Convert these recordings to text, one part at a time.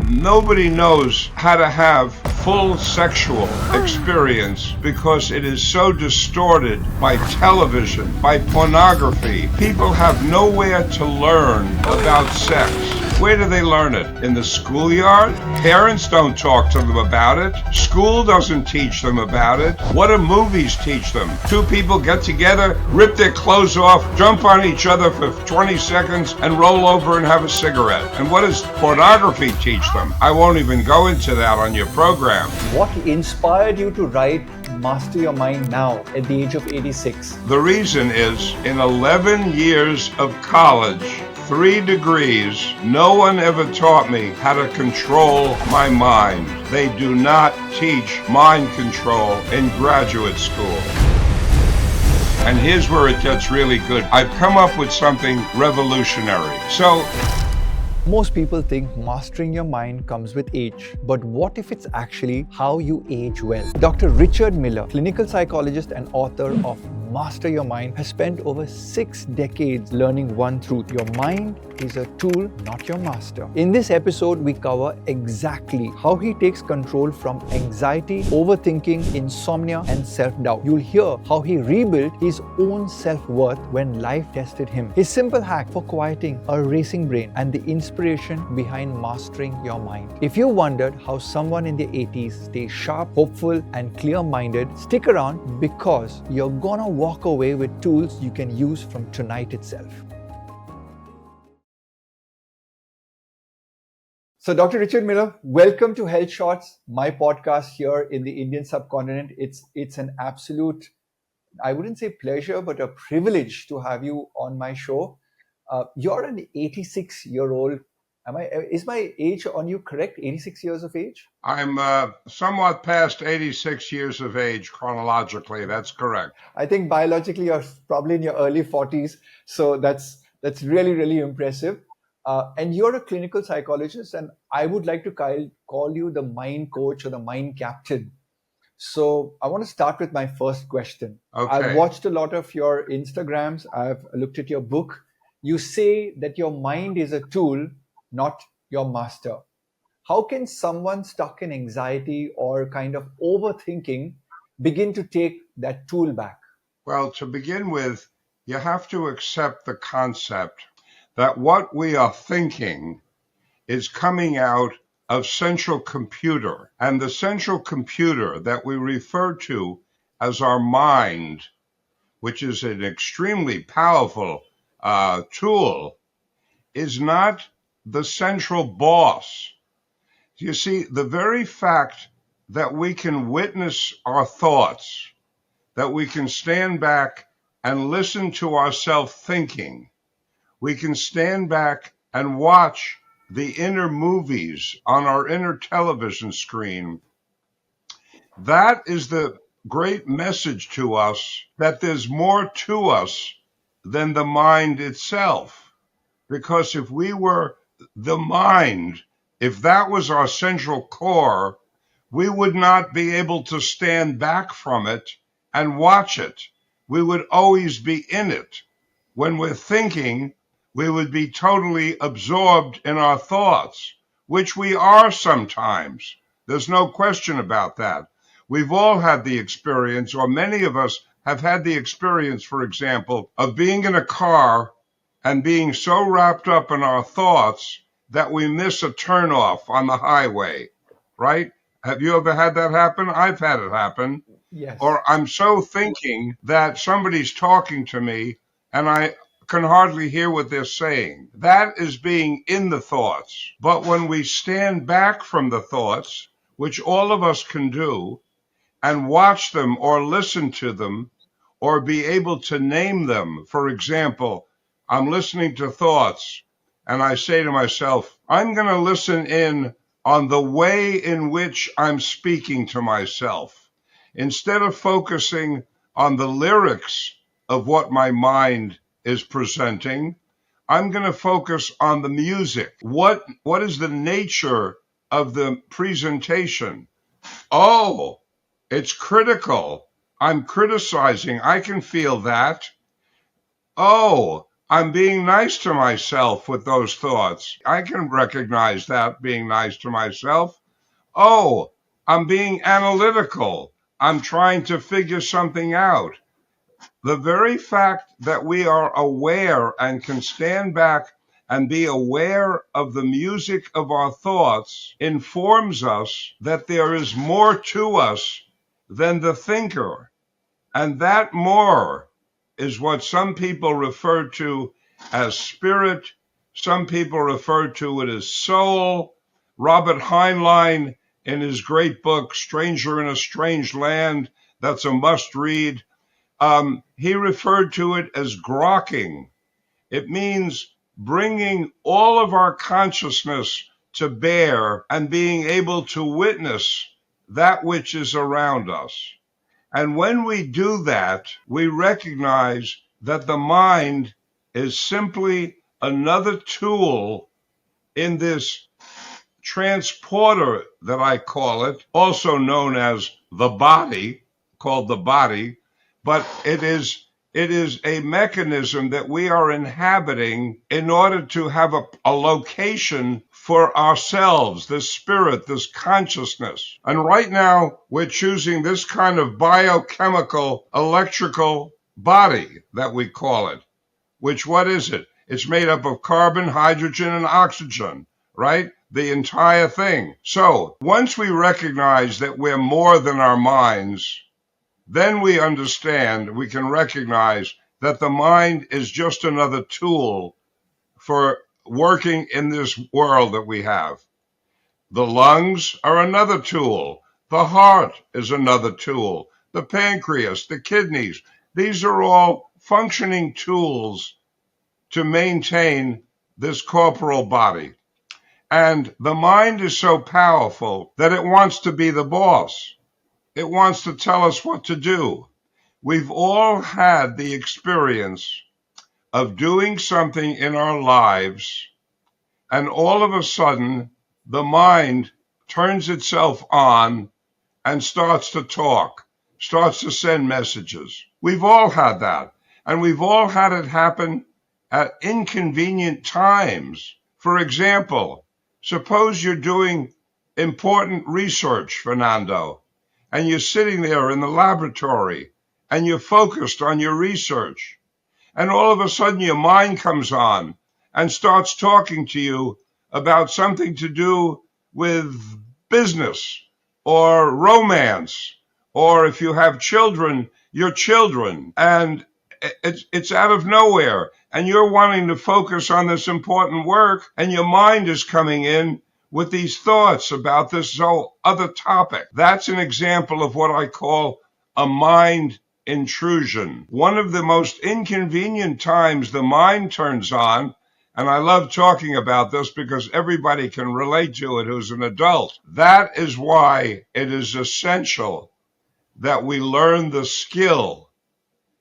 Nobody knows how to have full sexual experience because it is so distorted by television, by pornography. People have nowhere to learn about sex. Where do they learn it? In the schoolyard? Parents don't talk to them about it. School doesn't teach them about it. What do movies teach them? Two people get together, rip their clothes off, jump on each other for 20 seconds, and roll over and have a cigarette. And what does pornography teach them? I won't even go into that on your program. What inspired you to write Master Your Mind Now at the age of 86? The reason is, in 11 years of college, 3 degrees, no one ever taught me how to control my mind. They do not teach mind control in graduate school. And here's where it gets really good. I've come up with something revolutionary. Most people think mastering your mind comes with age, but what if it's actually how you age well? Dr. Richard Miller, clinical psychologist and author of Master Your Mind, has spent over 6 decades learning one truth: your mind is a tool, not your master. In this episode, we cover exactly how he takes control from anxiety, overthinking, insomnia, and self-doubt. You'll hear how he rebuilt his own self-worth when life tested him, his simple hack for quieting a racing brain, and the inspiration behind mastering your mind. If you wondered how someone in their 80s stays sharp, hopeful, and clear-minded, stick around because you're gonna walk away with tools you can use from tonight itself. So Dr. Richard Miller, welcome to Health Shots, my podcast here in the Indian subcontinent. It's an absolute, I wouldn't say pleasure, but a privilege to have you on my show. You're an 86-year-old. Is my age on you correct? 86 years of age? I'm somewhat past 86 years of age chronologically. That's correct. I think biologically you're probably in your early 40s. So that's really, really impressive. And you're a clinical psychologist, and I would like to call you the mind coach or the mind captain. So I want to start with my first question. Okay. I've watched a lot of your Instagrams. I've looked at your book. You say that your mind is a tool, not your master. How can someone stuck in anxiety or kind of overthinking begin to take that tool back? Well, to begin with, you have to accept the concept that what we are thinking is coming out of central computer. And the central computer that we refer to as our mind, which is an extremely powerful tool, is not the central boss. You see, the very fact that we can witness our thoughts, that we can stand back and listen to ourselves thinking, we can stand back and watch the inner movies on our inner television screen. That is the great message to us that there's more to us than the mind itself. Because if we were the mind, if that was our central core, we would not be able to stand back from it and watch it. We would always be in it. When we're thinking, we would be totally absorbed in our thoughts, which we are sometimes. There's no question about that. We've all had the experience, or many of us have had the experience, for example, of being in a car and being so wrapped up in our thoughts that we miss a turnoff on the highway, right? Have you ever had that happen? I've had it happen. Yes. Or I'm so thinking that somebody's talking to me and I can hardly hear what they're saying. That is being in the thoughts. But when we stand back from the thoughts, which all of us can do, and watch them or listen to them or be able to name them. For example, I'm listening to thoughts and I say to myself, I'm going to listen in on the way in which I'm speaking to myself. Instead of focusing on the lyrics of what my mind is presenting, I'm going to focus on the music. What is the nature of the presentation? Oh, it's critical. I'm criticizing. I can feel that. Oh, I'm being nice to myself with those thoughts. I can recognize that being nice to myself. Oh, I'm being analytical. I'm trying to figure something out. The very fact that we are aware and can stand back and be aware of the music of our thoughts informs us that there is more to us than the thinker. And that more is what some people refer to as spirit. Some people refer to it as soul. Robert Heinlein, in his great book, Stranger in a Strange Land, that's a must read. He referred to it as grokking. It means bringing all of our consciousness to bear and being able to witness that which is around us. And when we do that, we recognize that the mind is simply another tool in this transporter that I call it, also known as the body, called the body, but it is a mechanism that we are inhabiting in order to have a location for ourselves, this spirit, this consciousness. And right now, we're choosing this kind of biochemical, electrical body that we call it, which what is it? It's made up of carbon, hydrogen, and oxygen, right? The entire thing. So once we recognize that we're more than our minds, then we understand, we can recognize that the mind is just another tool for working in this world that we have. The lungs are another tool. The heart is another tool. The pancreas, the kidneys, these are all functioning tools to maintain this corporal body. And the mind is so powerful that it wants to be the boss. It wants to tell us what to do. We've all had the experience of doing something in our lives, and all of a sudden, the mind turns itself on and starts to talk, starts to send messages. We've all had that, and we've all had it happen at inconvenient times. For example, suppose you're doing important research, Fernando, and you're sitting there in the laboratory and you're focused on your research, and all of a sudden your mind comes on and starts talking to you about something to do with business or romance, or if you have children, your children, and it's out of nowhere, and you're wanting to focus on this important work, and your mind is coming in with these thoughts about this whole other topic. That's an example of what I call a mind intrusion. One of the most inconvenient times the mind turns on, and I love talking about this because everybody can relate to it who's an adult. That is why it is essential that we learn the skill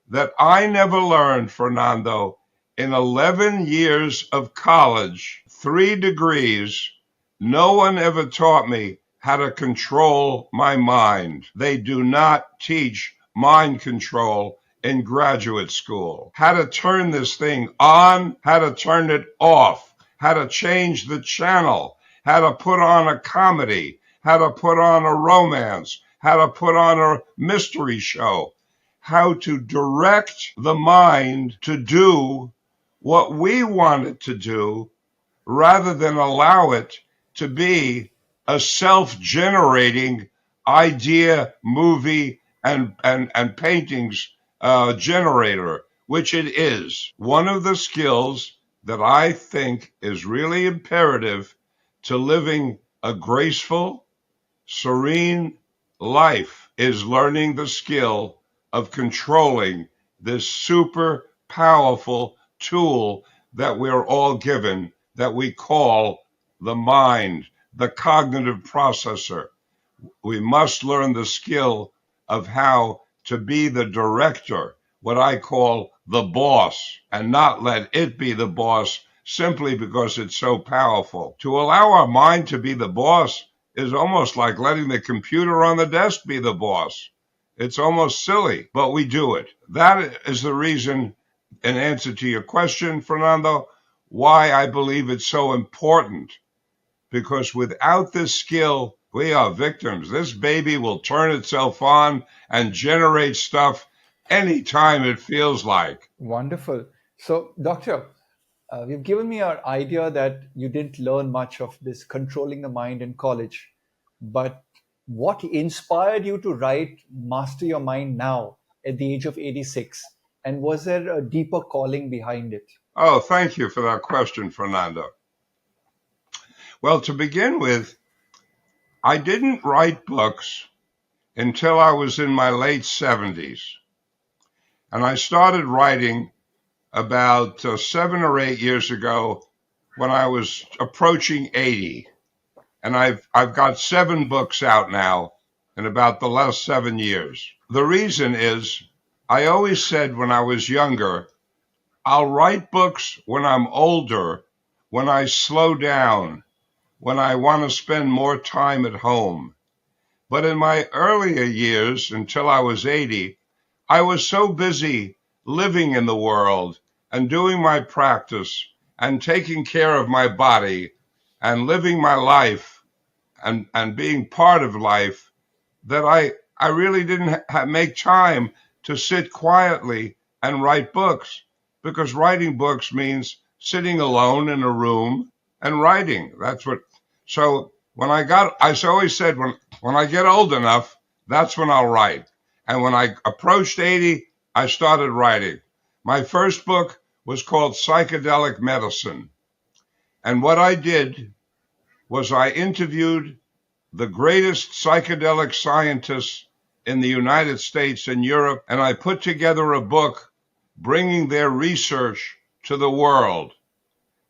that I never learned, Fernando, in 11 years of college, 3 degrees. No one ever taught me how to control my mind. They do not teach mind control in graduate school. How to turn this thing on, how to turn it off, how to change the channel, how to put on a comedy, how to put on a romance, how to put on a mystery show, how to direct the mind to do what we want it to do rather than allow it to be a self-generating idea, movie, and paintings generator, which it is. One of the skills that I think is really imperative to living a graceful, serene life is learning the skill of controlling this super powerful tool that we're all given, that we call the mind, the cognitive processor. We must learn the skill of how to be the director, what I call the boss, and not let it be the boss simply because it's so powerful. To allow our mind to be the boss is almost like letting the computer on the desk be the boss. It's almost silly, but we do it. That is the reason in answer to your question, Fernando, why I believe it's so important. Because without this skill, we are victims. This baby will turn itself on and generate stuff anytime it feels like. Wonderful. So, Doctor, you've given me an idea that you didn't learn much of this controlling the mind in college. But what inspired you to write Master Your Mind Now at the age of 86? And was there a deeper calling behind it? Oh, thank you for that question, Fernando. Well, to begin with, I didn't write books until I was in my late 70s. And I started writing about 7 or 8 years ago when I was approaching 80. And I've got 7 books out now in about the last 7 years. The reason is I always said when I was younger, I'll write books when I'm older, when I slow down, when I want to spend more time at home. But in my earlier years, until I was 80, I was so busy living in the world and doing my practice and taking care of my body and living my life and being part of life that I really didn't make time to sit quietly and write books, because writing books means sitting alone in a room and writing. That's what. So I always said when I get old enough, that's when I'll write. And when I approached 80, I started writing. My first book was called Psychedelic Medicine. And what I did was I interviewed the greatest psychedelic scientists in the United States and Europe, and I put together a book bringing their research to the world.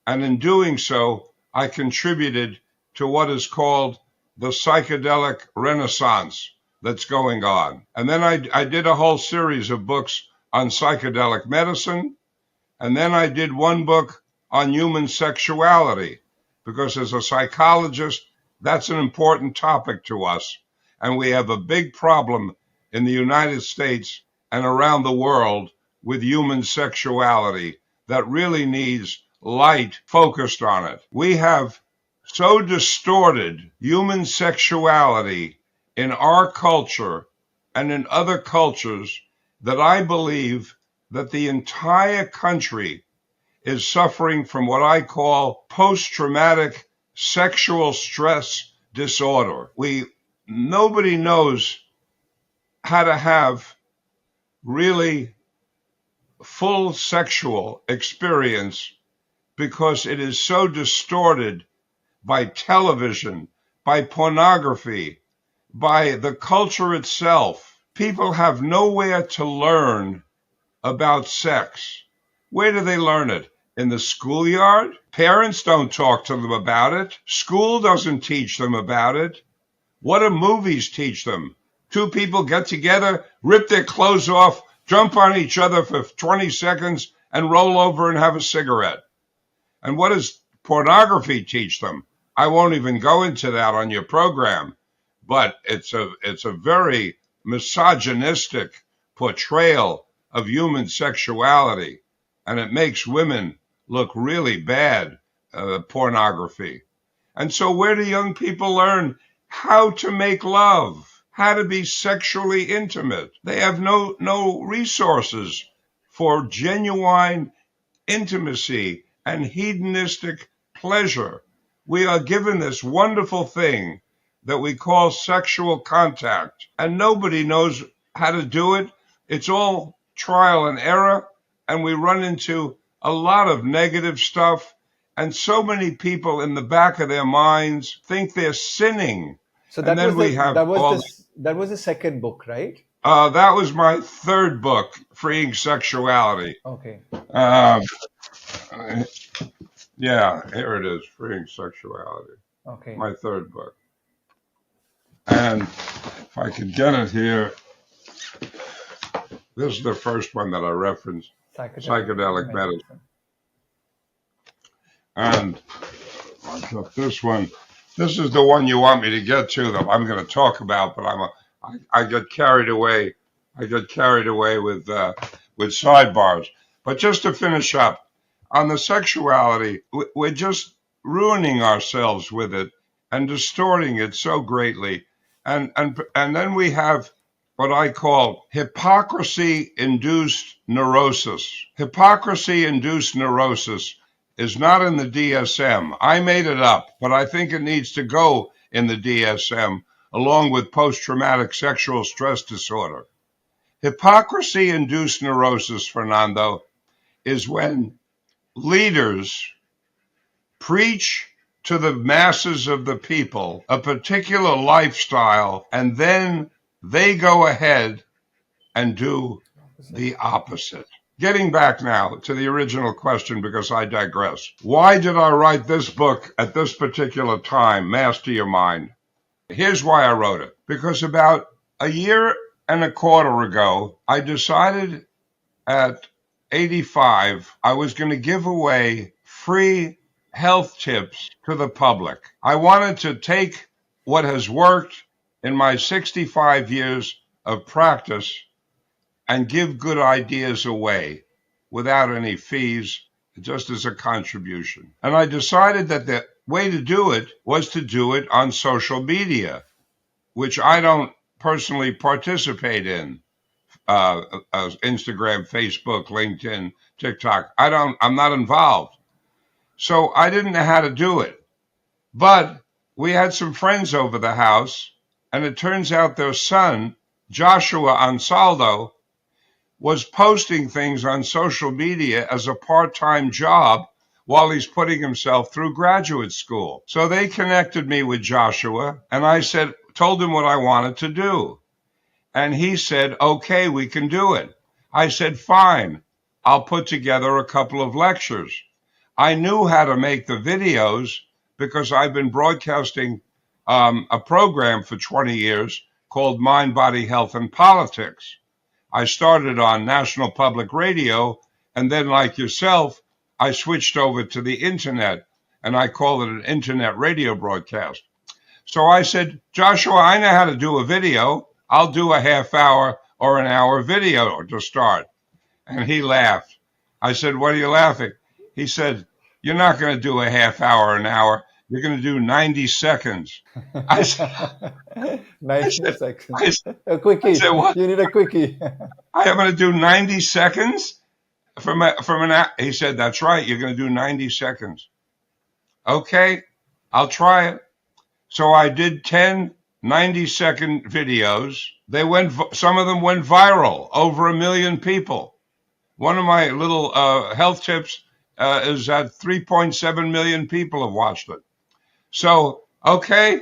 And in doing so, I contributed to what is called the psychedelic renaissance that's going on. And then I did a whole series of books on psychedelic medicine. And then I did one book on human sexuality, because as a psychologist, that's an important topic to us. And we have a big problem in the United States and around the world with human sexuality that really needs light focused on it. We have so distorted human sexuality in our culture and in other cultures that I believe that the entire country is suffering from what I call post-traumatic sexual stress disorder. Nobody knows how to have really full sexual experience because it is so distorted by television, by pornography, by the culture itself. People have nowhere to learn about sex. Where do they learn it? In the schoolyard? Parents don't talk to them about it. School doesn't teach them about it. What do movies teach them? Two people get together, rip their clothes off, jump on each other for 20 seconds, and roll over and have a cigarette. And what does pornography teach them? I won't even go into that on your program, but it's a very misogynistic portrayal of human sexuality, and it makes women look really bad, pornography. And so where do young people learn how to make love, how to be sexually intimate? They have no resources for genuine intimacy and hedonistic pleasure. We are given this wonderful thing that we call sexual contact, and nobody knows how to do it. It's all trial and error, and we run into a lot of negative stuff. And so many people in the back of their minds think they're sinning. So And then we have all. that was the second book, right? That was my third book, Freeing Sexuality. Okay. Yeah, here it is, Freeing Sexuality. Okay. My third book. And if I could get it here, this is the first one that I referenced, Psychedelic Medicine. And I took this one. This is the one you want me to get to that I'm going to talk about, but I get carried away. I get carried away with sidebars. But just to finish up, on the sexuality, we're just ruining ourselves with it and distorting it so greatly. And then we have what I call hypocrisy-induced neurosis. Hypocrisy-induced neurosis is not in the DSM. I made it up, but I think it needs to go in the DSM along with post-traumatic sexual stress disorder. Hypocrisy-induced neurosis, Fernando, is when leaders preach to the masses of the people a particular lifestyle, and then they go ahead and do the opposite. Getting back now to the original question, because I digress. Why did I write this book at this particular time, Master Your Mind? Here's why I wrote it. Because about a year and a quarter ago, I decided at 85, I was going to give away free health tips to the public. I wanted to take what has worked in my 65 years of practice and give good ideas away without any fees, just as a contribution. And I decided that the way to do it was to do it on social media, which I don't personally participate in. Instagram, Facebook, LinkedIn, TikTok. I'm not involved. So I didn't know how to do it. But we had some friends over the house, and it turns out their son, Joshua Ansaldo, was posting things on social media as a part-time job while he's putting himself through graduate school. So they connected me with Joshua, and I told him what I wanted to do. And he said, okay, we can do it. I said, fine, I'll put together a couple of lectures. I knew how to make the videos because I've been broadcasting a program for 20 years called Mind, Body, Health, and Politics. I started on National Public Radio, and then like yourself, I switched over to the internet, and I call it an internet radio broadcast. So I said, Joshua, I know how to do a video. I'll do a half hour or an hour video to start. And he laughed. I said, what are you laughing? He said, you're not going to do a half hour, an hour. You're going to do 90 seconds. I said, 90 seconds. I said, A quickie. what? You need a quickie. I am going to do 90 seconds from an. He said, that's right. You're going to do 90 seconds. Okay, I'll try it. So I did 10 90-second videos. Some of them went viral, over 1 million people. One of my little health tips is that 3.7 million people have watched it. So, okay,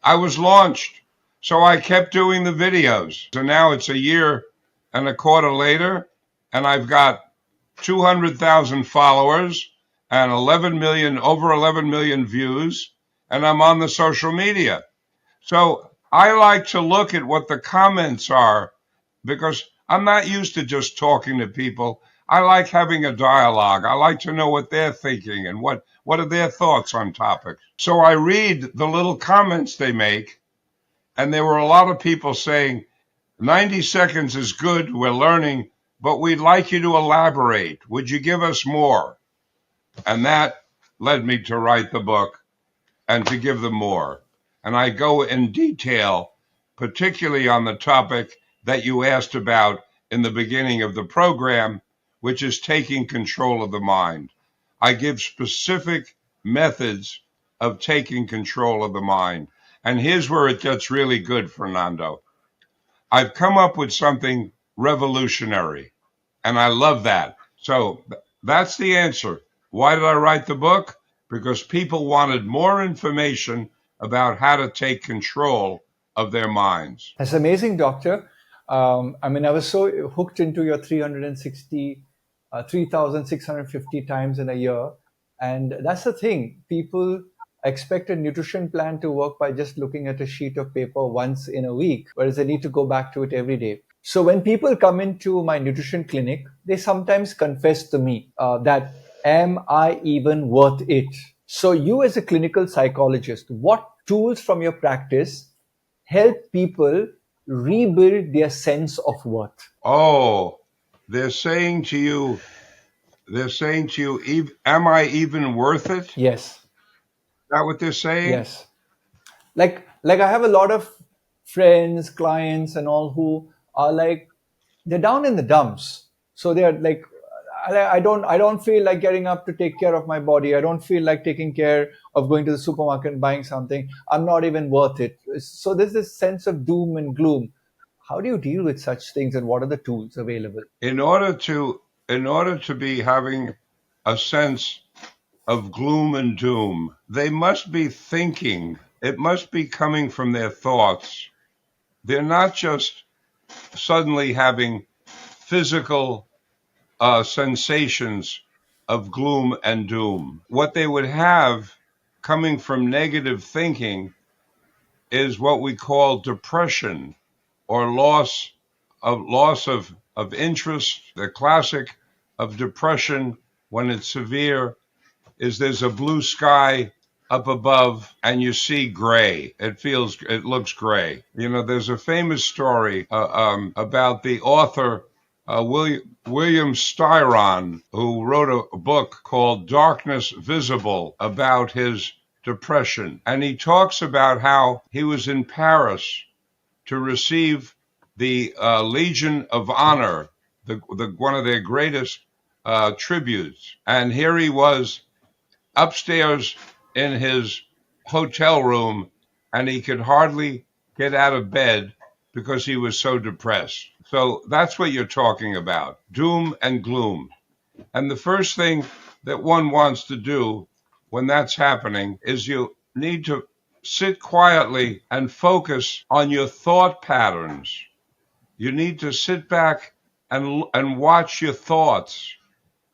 I was launched. So I kept doing the videos. So now it's a year and a quarter later, and I've got 200,000 followers and over 11 million views, and I'm on the social media. So I like to look at what the comments are because I'm not used to just talking to people. I like having a dialogue. I like to know what they're thinking and what are their thoughts on topics. So I read the little comments they make, and there were a lot of people saying, 90 seconds is good, we're learning, but we'd like you to elaborate. Would you give us more? And that led me to write the book and to give them more. And I go in detail, particularly on the topic that you asked about in the beginning of the program, which is taking control of the mind. I give specific methods of taking control of the mind. And here's where it gets really good, Fernando. I've come up with something revolutionary, and I love that. So that's the answer. Why did I write the book? Because people wanted more information about how to take control of their minds. That's amazing, doctor. I mean, I was so hooked into your 3,650 times in a year. And that's the thing. People expect a nutrition plan to work by just looking at a sheet of paper once in a week, whereas they need to go back to it every day. So when people come into my nutrition clinic, they sometimes confess to me that, am I even worth it? So you as a clinical psychologist, what tools from your practice help people rebuild their sense of worth? Oh, they're saying to you, They're saying to you, am I even worth it? Is Yes, that what they're saying? yes. Like I have a lot of friends, clients, and all who are like they're down in the dumps. So they're like, I don't feel like getting up to take care of my body. I don't feel like taking care of going to the supermarket and buying something. I'm not even worth it. So there's this sense of doom and gloom. How do you deal with such things, and what are the tools available? In order to be having a sense of gloom and doom, they must be thinking. It must be coming from their thoughts. They're not just suddenly having physical sensations of gloom and doom. What they would have coming from negative thinking is what we call depression or loss of interest. The classic of depression when it's severe is there's a blue sky up above and you see gray. It looks gray. You know, there's a famous story about the author William Styron, who wrote a book called Darkness Visible about his depression. And he talks about how he was in Paris to receive the Legion of Honor, one of their greatest tributes. And here he was upstairs in his hotel room, and he could hardly get out of bed because he was so depressed. So that's what you're talking about, doom and gloom. And the first thing that one wants to do when that's happening is you need to sit quietly and focus on your thought patterns. You need to sit back and watch your thoughts,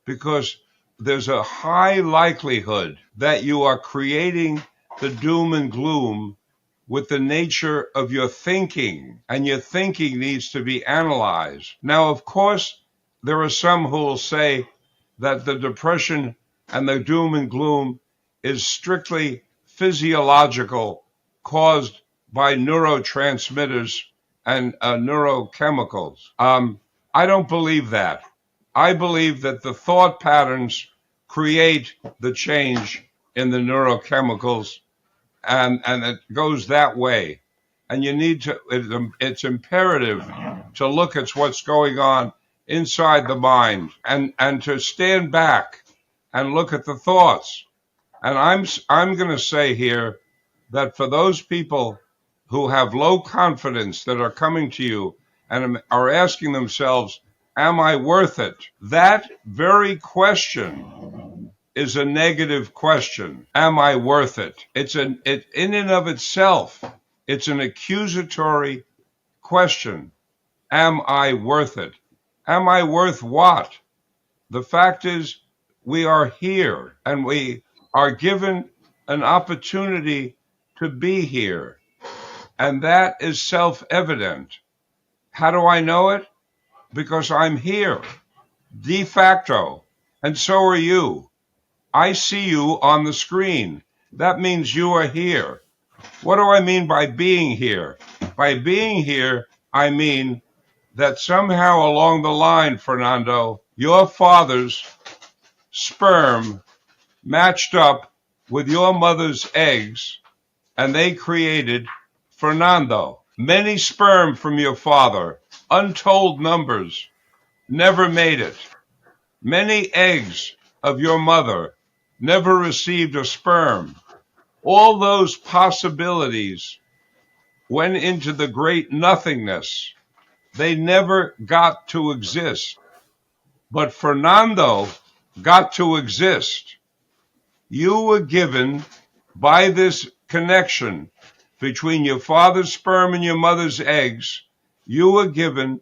because there's a high likelihood that you are creating the doom and gloom with the nature of your thinking, and your thinking needs to be analyzed. Now, of course, there are some who will say that the depression and the doom and gloom is strictly physiological, caused by neurotransmitters and neurochemicals. I don't believe that. I believe that the thought patterns create the change in the neurochemicals, and it goes that way. And you need to, it's imperative to look at what's going on inside the mind, and to stand back and look at the thoughts. And I'm going to say here that for those people who have low confidence that are coming to you and are asking themselves, am I worth it? That very question is a negative question. Am I worth it? In and of itself, it's an accusatory question. Am I worth it? Am I worth what? The fact is, we are here and we are given an opportunity to be here. And that is self-evident. How do I know it? Because I'm here, de facto, and so are you. I see you on the screen. That means you are here. What do I mean by being here? By being here, I mean that somehow along the line, Fernando, your father's sperm matched up with your mother's eggs, and they created Fernando. Many sperm from your father, untold numbers, never made it. Many eggs of your mother never received a sperm. All those possibilities went into the great nothingness. They never got to exist. But Fernando got to exist. You were given, by this connection between your father's sperm and your mother's eggs, you were given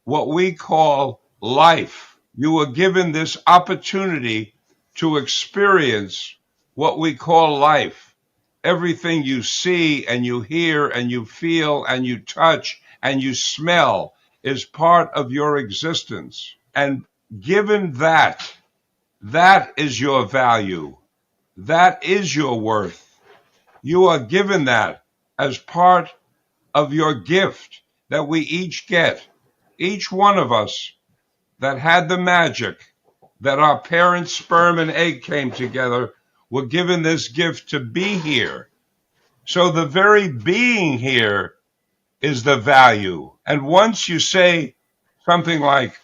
what we call life. You were given this opportunity to experience what we call life. Everything you see and you hear and you feel and you touch and you smell is part of your existence. And given that, that is your value. That is your worth. You are given that as part of your gift that we each get. Each one of us that had the magic that our parents' sperm and egg came together, were given this gift to be here. So the very being here is the value. And once you say something like,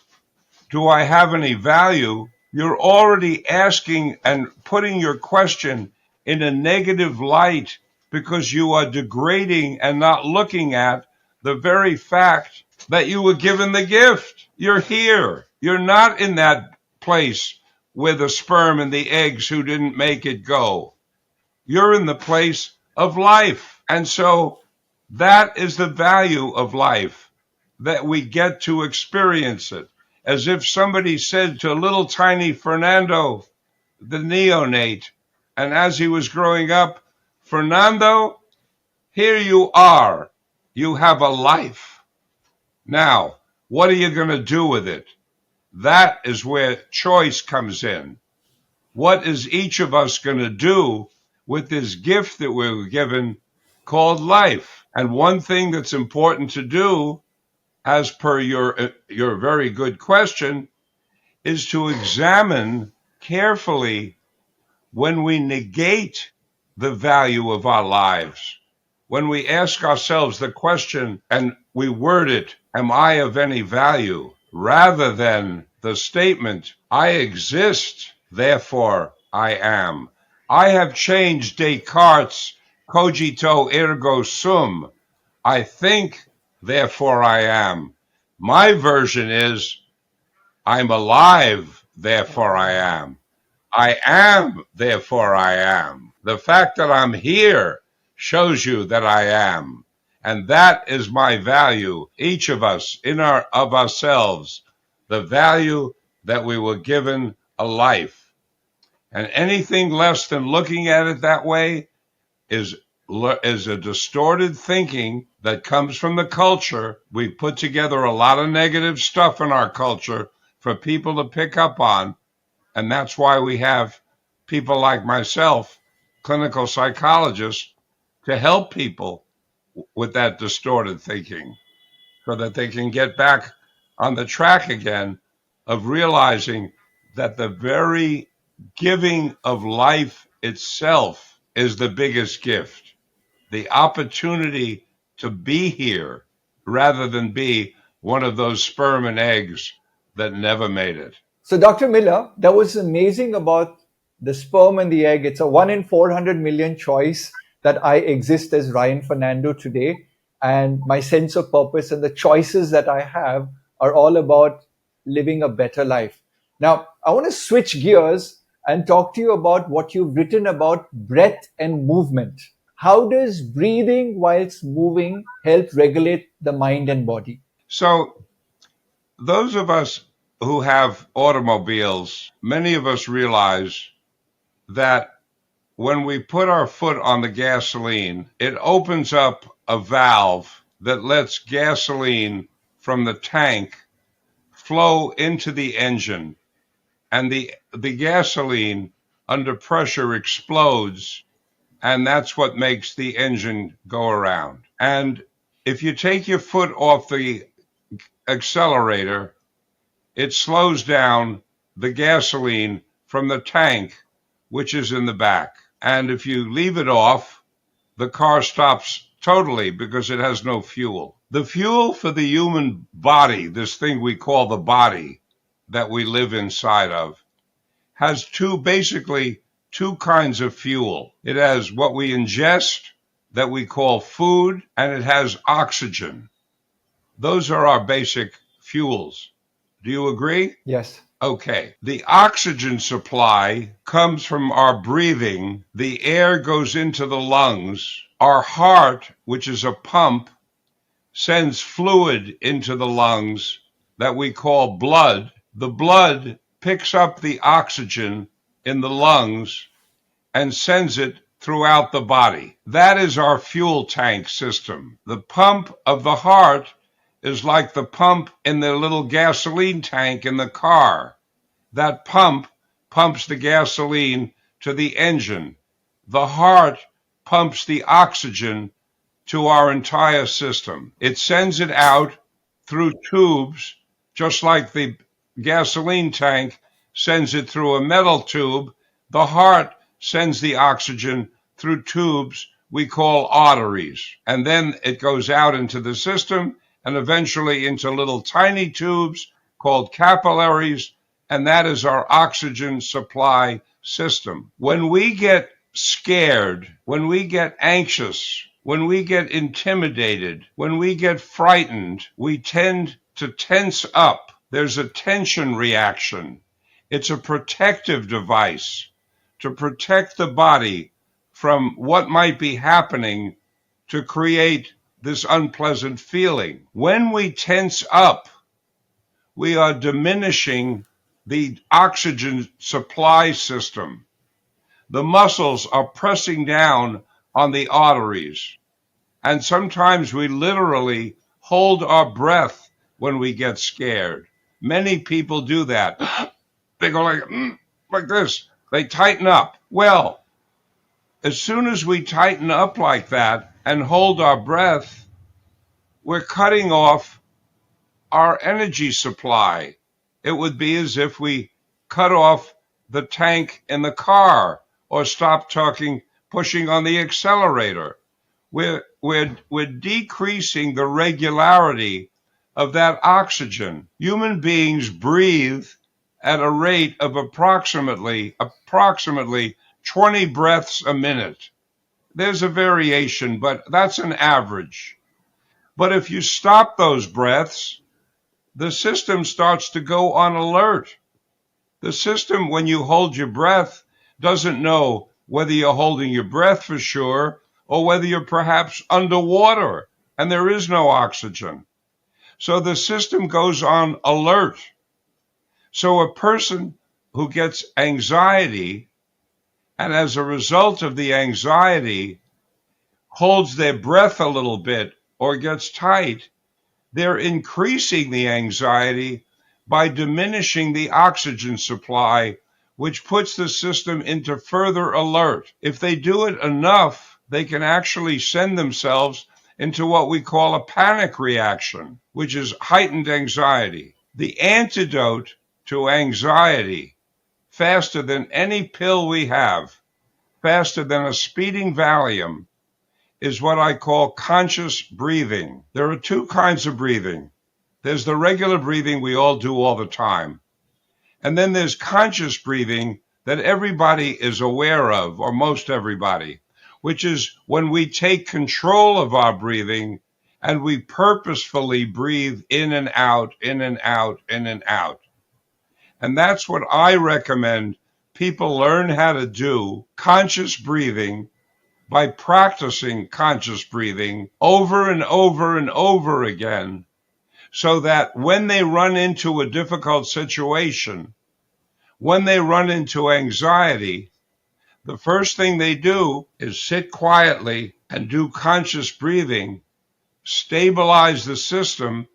do I have any value? You're already asking and putting your question in a negative light because you are degrading and not looking at the very fact that you were given the gift. You're here. You're not in that place where the sperm and the eggs who didn't make it go. You're in the place of life. And so that is the value of life, that we get to experience it. As if somebody said to little tiny Fernando, the neonate, and as he was growing up, Fernando, here you are. You have a life. Now, what are you going to do with it? That is where choice comes in. What is each of us going to do with this gift that we were given called life? And one thing that's important to do, as per your very good question, is to examine carefully when we negate the value of our lives. When we ask ourselves the question and we word it, am I of any value? Rather than the statement, I exist, therefore I am. I have changed Descartes' cogito ergo sum. I think, therefore I am. My version is, I'm alive, therefore I am. I am, therefore I am. The fact that I'm here shows you that I am. And that is my value, each of us, of ourselves, the value that we were given a life. And anything less than looking at it that way is a distorted thinking that comes from the culture. We put together a lot of negative stuff in our culture for people to pick up on. And that's why we have people like myself, clinical psychologists, to help people with that distorted thinking so that they can get back on the track again of realizing that the very giving of life itself is the biggest gift. The opportunity to be here rather than be one of those sperm and eggs that never made it. So, Dr. Miller, that was amazing about the sperm and the egg. It's a 1 in 400 million choice that I exist as Ryan Fernando today. And my sense of purpose and the choices that I have are all about living a better life. Now, I want to switch gears and talk to you about what you've written about breath and movement. How does breathing whilst moving help regulate the mind and body? So, those of us who have automobiles, many of us realize that when we put our foot on the gasoline, it opens up a valve that lets gasoline from the tank flow into the engine, and the gasoline under pressure explodes, and that's what makes the engine go around. And if you take your foot off the accelerator, it slows down the gasoline from the tank, which is in the back. And if you leave it off, the car stops totally because it has no fuel. The fuel for the human body, this thing we call the body that we live inside of, has basically two kinds of fuel. It has what we ingest that we call food, and it has oxygen. Those are our basic fuels. Do you agree? Yes. Okay. The oxygen supply comes from our breathing. The air goes into the lungs. Our heart, which is a pump, sends fluid into the lungs that we call blood. The blood picks up the oxygen in the lungs and sends it throughout the body. That is our fuel tank system. The pump of the heart is like the pump in the little gasoline tank in the car. That pump pumps the gasoline to the engine. The heart pumps the oxygen to our entire system. It sends it out through tubes, just like the gasoline tank sends it through a metal tube. The heart sends the oxygen through tubes we call arteries. And then it goes out into the system and eventually into little tiny tubes called capillaries. And that is our oxygen supply system. When we get scared, when we get anxious, when we get intimidated, when we get frightened, we tend to tense up. There's a tension reaction. It's a protective device to protect the body from what might be happening to create this unpleasant feeling. When we tense up, we are diminishing the oxygen supply system. The muscles are pressing down on the arteries. And sometimes we literally hold our breath when we get scared. Many people do that. They go like this. They tighten up. Well, as soon as we tighten up like that and hold our breath, we're cutting off our energy supply. It would be as if we cut off the tank in the car or stop pushing on the accelerator. We're decreasing the regularity of that oxygen. Human beings breathe at a rate of approximately 20 breaths a minute. There's a variation, but that's an average. But if you stop those breaths, the system starts to go on alert. The system, when you hold your breath, doesn't know whether you're holding your breath for sure or whether you're perhaps underwater and there is no oxygen. So the system goes on alert. So a person who gets anxiety and as a result of the anxiety holds their breath a little bit or gets tight, they're increasing the anxiety by diminishing the oxygen supply, which puts the system into further alert. If they do it enough, they can actually send themselves into what we call a panic reaction, which is heightened anxiety. The antidote to anxiety, faster than any pill we have, faster than a speeding Valium, is what I call conscious breathing. There are two kinds of breathing. There's the regular breathing we all do all the time. And then there's conscious breathing that everybody is aware of, or most everybody, which is when we take control of our breathing and we purposefully breathe in and out, in and out, in and out. And that's what I recommend people learn how to do, conscious breathing, by practicing conscious breathing over and over and over again, so that when they run into a difficult situation, when they run into anxiety, the first thing they do is sit quietly and do conscious breathing, stabilize the system,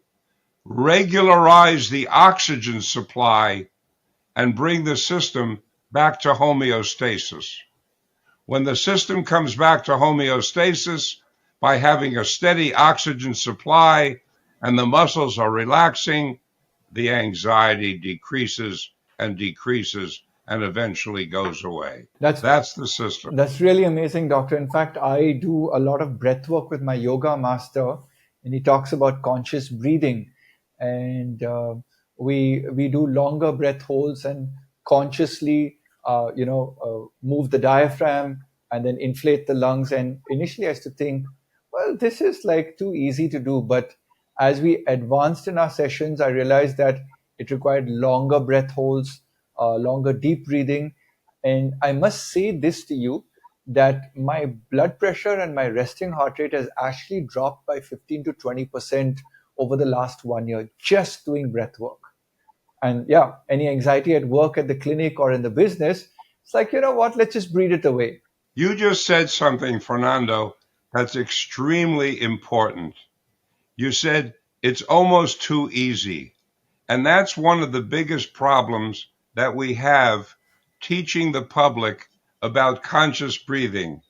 regularize the oxygen supply, and bring the system back to homeostasis. When the system comes back to homeostasis by having a steady oxygen supply and the muscles are relaxing, the anxiety decreases and decreases and eventually goes away. That's the system. That's really amazing, doctor. In fact, I do a lot of breath work with my yoga master, and he talks about conscious breathing. And we do longer breath holds and consciously, move the diaphragm and then inflate the lungs. And initially, I used to think, well, this is like too easy to do. But as we advanced in our sessions, I realized that it required longer breath holds, longer deep breathing. And I must say this to you, that my blood pressure and my resting heart rate has actually dropped by 15 to 20% over the last 1 year, just doing breath work. And yeah, any anxiety at work, at the clinic, or in the business, it's like, you know what, let's just breathe it away. You just said something, Fernando, that's extremely important. You said it's almost too easy. And that's one of the biggest problems that we have teaching the public about conscious breathing.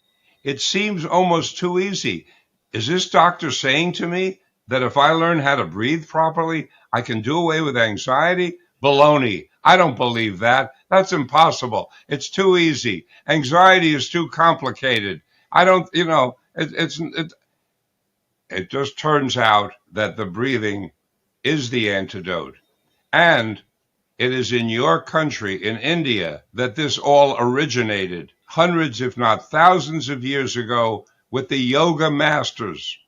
It seems almost too easy. Is this doctor saying to me that if I learn how to breathe properly, I can do away with anxiety? Baloney. I don't believe that. That's impossible. It's too easy. Anxiety is too complicated. I don't, it just turns out that the breathing is the antidote. And it is in your country, in India, that this all originated hundreds, if not thousands of years ago with the yoga masters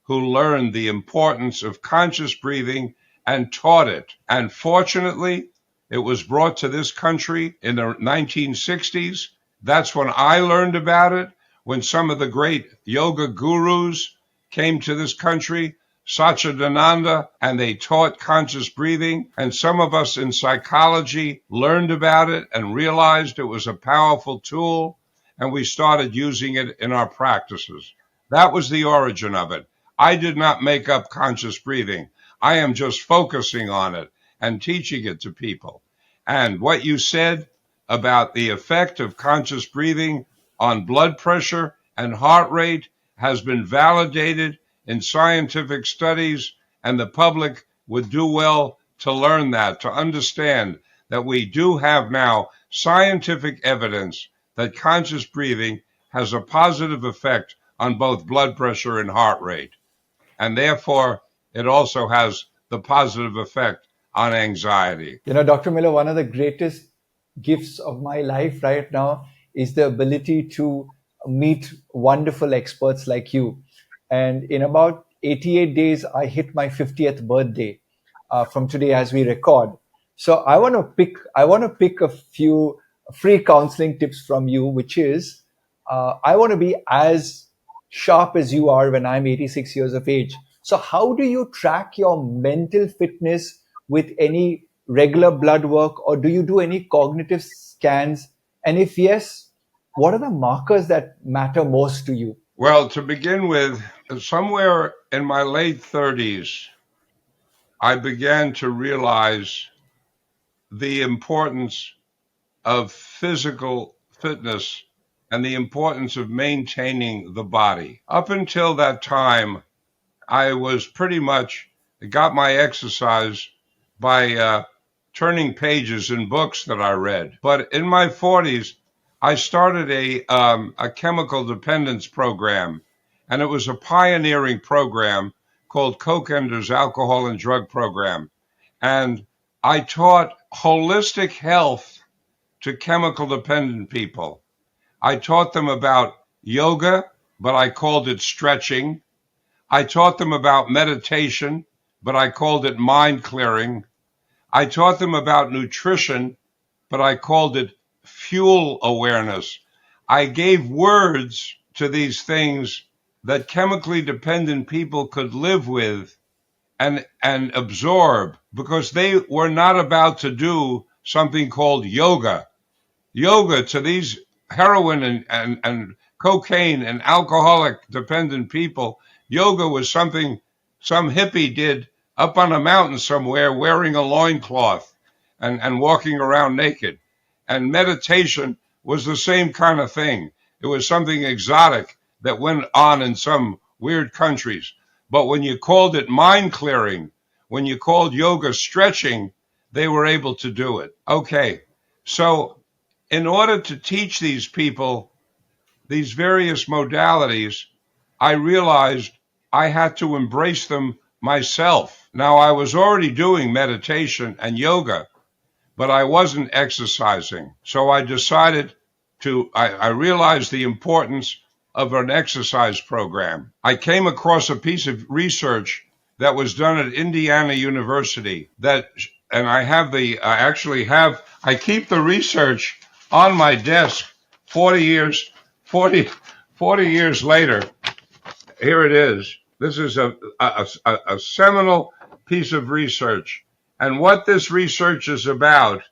who learned the importance of conscious breathing and taught it. And fortunately, it was brought to this country in the 1960s. That's when I learned about it, when some of the great yoga gurus came to this country, Satchidananda, and they taught conscious breathing. And some of us in psychology learned about it and realized it was a powerful tool, and we started using it in our practices. That was the origin of it. I did not make up conscious breathing. I am just focusing on it and teaching it to people. And what you said about the effect of conscious breathing on blood pressure and heart rate has been validated in scientific studies, and the public would do well to learn that, to understand that we do have now scientific evidence that conscious breathing has a positive effect on both blood pressure and heart rate. And therefore, it also has the positive effect on anxiety. Dr. Miller, one of the greatest gifts of my life right now is the ability to meet wonderful experts like you. And in about 88 days, I hit my 50th birthday from today as we record. So I want to pick a few free counseling tips from you, which is I want to be as sharp as you are when I'm 86 years of age. So how do you track your mental fitness with any regular blood work, or do you do any cognitive scans? And if yes, what are the markers that matter most to you? Well, to begin with, somewhere in my late 30s, I began to realize the importance of physical fitness and the importance of maintaining the body. Up until that time, I was pretty much got my exercise by turning pages in books that I read. But in my 40s, I started a chemical dependence program, and it was a pioneering program called Koch-Ender's Alcohol and Drug Program. And I taught holistic health to chemical dependent people. I taught them about yoga, but I called it stretching. I taught them about meditation, but I called it mind clearing. I taught them about nutrition, but I called it fuel awareness. I gave words to these things that chemically dependent people could live with and absorb, because they were not about to do something called yoga. Yoga to these heroin and cocaine and alcoholic dependent people, yoga was something some hippie did up on a mountain somewhere wearing a loincloth and walking around naked. And meditation was the same kind of thing. It was something exotic that went on in some weird countries. But when you called it mind clearing, when you called yoga stretching, they were able to do it. Okay, so in order to teach these people these various modalities, I realized I had to embrace them myself. Now, I was already doing meditation and yoga, but I wasn't exercising. So I decided I realized the importance of an exercise program. I came across a piece of research that was done at Indiana University and I keep the research on my desk 40 years later. Here it is. This is a seminal piece of research. And what this research is about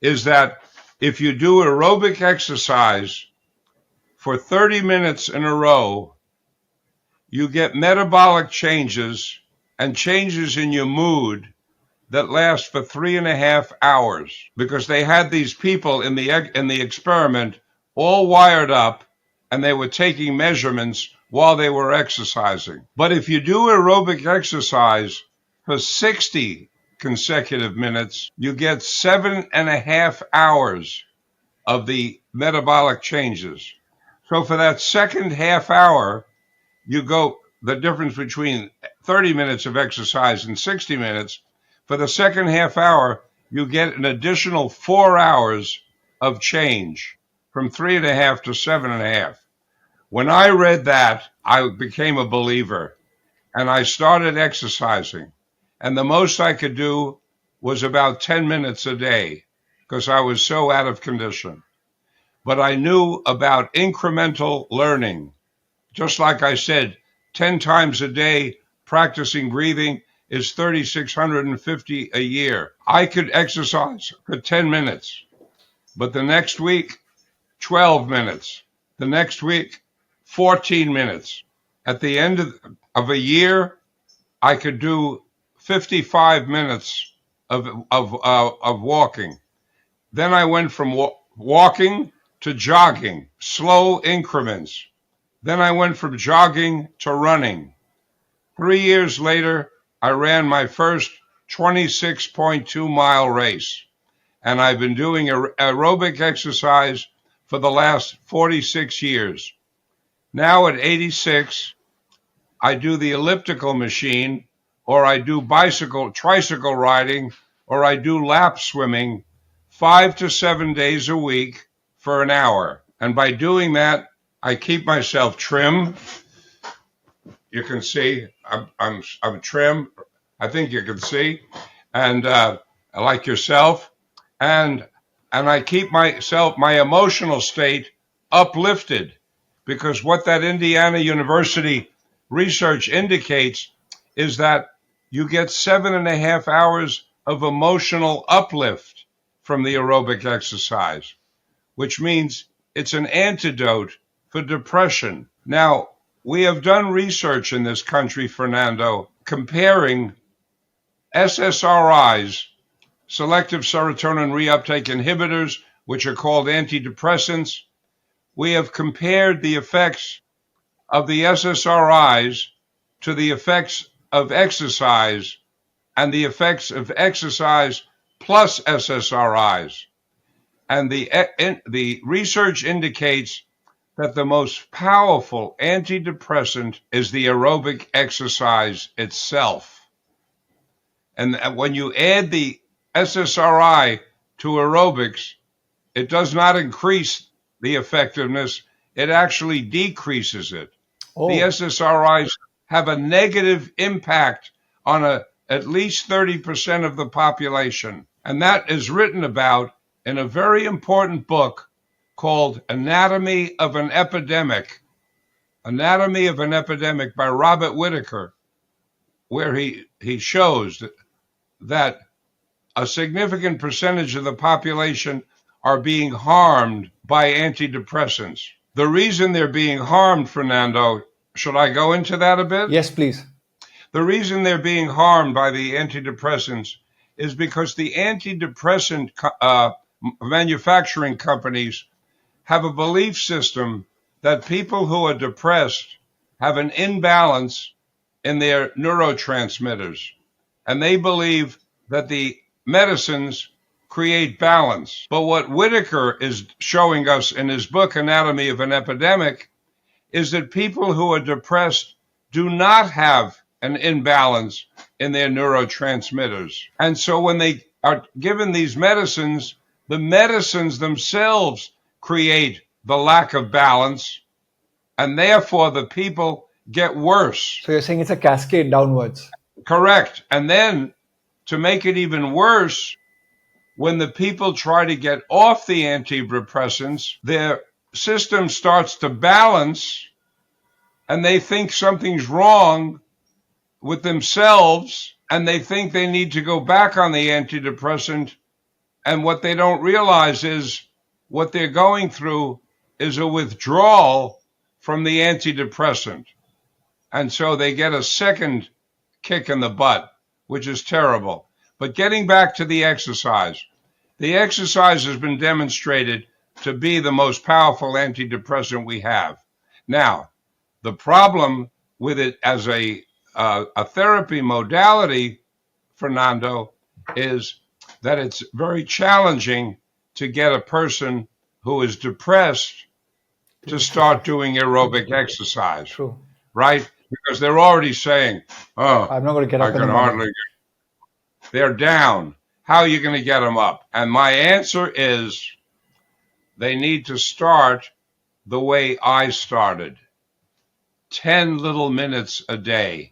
is that if you do aerobic exercise for 30 minutes in a row, you get metabolic changes and changes in your mood that last for 3.5 hours, because they had these people in the experiment all wired up, and they were taking measurements while they were exercising. But if you do aerobic exercise for 60 consecutive minutes, you get 7.5 hours of the metabolic changes. So for that second half hour, you go the difference between 30 minutes of exercise and 60 minutes. For the second half hour, you get an additional 4 hours of change from 3.5 to 7.5. When I read that, I became a believer and I started exercising. And the most I could do was about 10 minutes a day because I was so out of condition. But I knew about incremental learning. Just like I said, 10 times a day practicing breathing is 3,650 a year. I could exercise for 10 minutes, but the next week, 12 minutes. The next week, 14 minutes. At the end of a year, I could do 55 minutes of walking. Then I went from walking to jogging, slow increments. Then I went from jogging to running. 3 years later, I ran my first 26.2-mile race, and I've been doing aerobic exercise for the last 46 years. Now at 86, I do the elliptical machine, or I do tricycle riding, or I do lap swimming 5 to 7 days a week for an hour. And by doing that, I keep myself trim. You can see I'm trim. I think you can see, and like yourself, and I keep my emotional state uplifted, because what that Indiana University research indicates is that you get 7.5 hours of emotional uplift from the aerobic exercise, which means it's an antidote for depression. Now, we have done research in this country, Fernando, comparing SSRIs, selective serotonin reuptake inhibitors, which are called antidepressants. We have compared the effects of the SSRIs to the effects of exercise and the effects of exercise plus SSRIs. And the research indicates that the most powerful antidepressant is the aerobic exercise itself. And when you add the SSRI to aerobics, it does not increase the effectiveness, it actually decreases it. Oh. The SSRIs have a negative impact on at least 30% of the population. And that is written about in a very important book called Anatomy of an Epidemic by Robert Whitaker, where he shows that a significant percentage of the population are being harmed by antidepressants. The reason they're being harmed, Fernando, should I go into that a bit? Yes, please. The reason they're being harmed by the antidepressants is because the antidepressant manufacturing companies have a belief system that people who are depressed have an imbalance in their neurotransmitters. And they believe that the medicines create balance. But what Whitaker is showing us in his book, Anatomy of an Epidemic, is that people who are depressed do not have an imbalance in their neurotransmitters. And so when they are given these medicines, the medicines themselves create the lack of balance, and therefore the people get worse. So you're saying it's a cascade downwards? Correct. And then to make it even worse, when the people try to get off the antidepressants, their system starts to balance and they think something's wrong with themselves and they think they need to go back on the antidepressant. And what they don't realize is what they're going through is a withdrawal from the antidepressant. And so they get a second kick in the butt, which is terrible. But getting back to the exercise has been demonstrated to be the most powerful antidepressant we have. Now, the problem with it as a therapy modality, Fernando, is that it's very challenging to get a person who is depressed to start doing aerobic exercise, True. right? Because they're already saying, oh, I'm not going to get I up in the can morning. hardly, they're down. How are you going to get them up? And my answer is they need to start the way I started, 10 little minutes a day.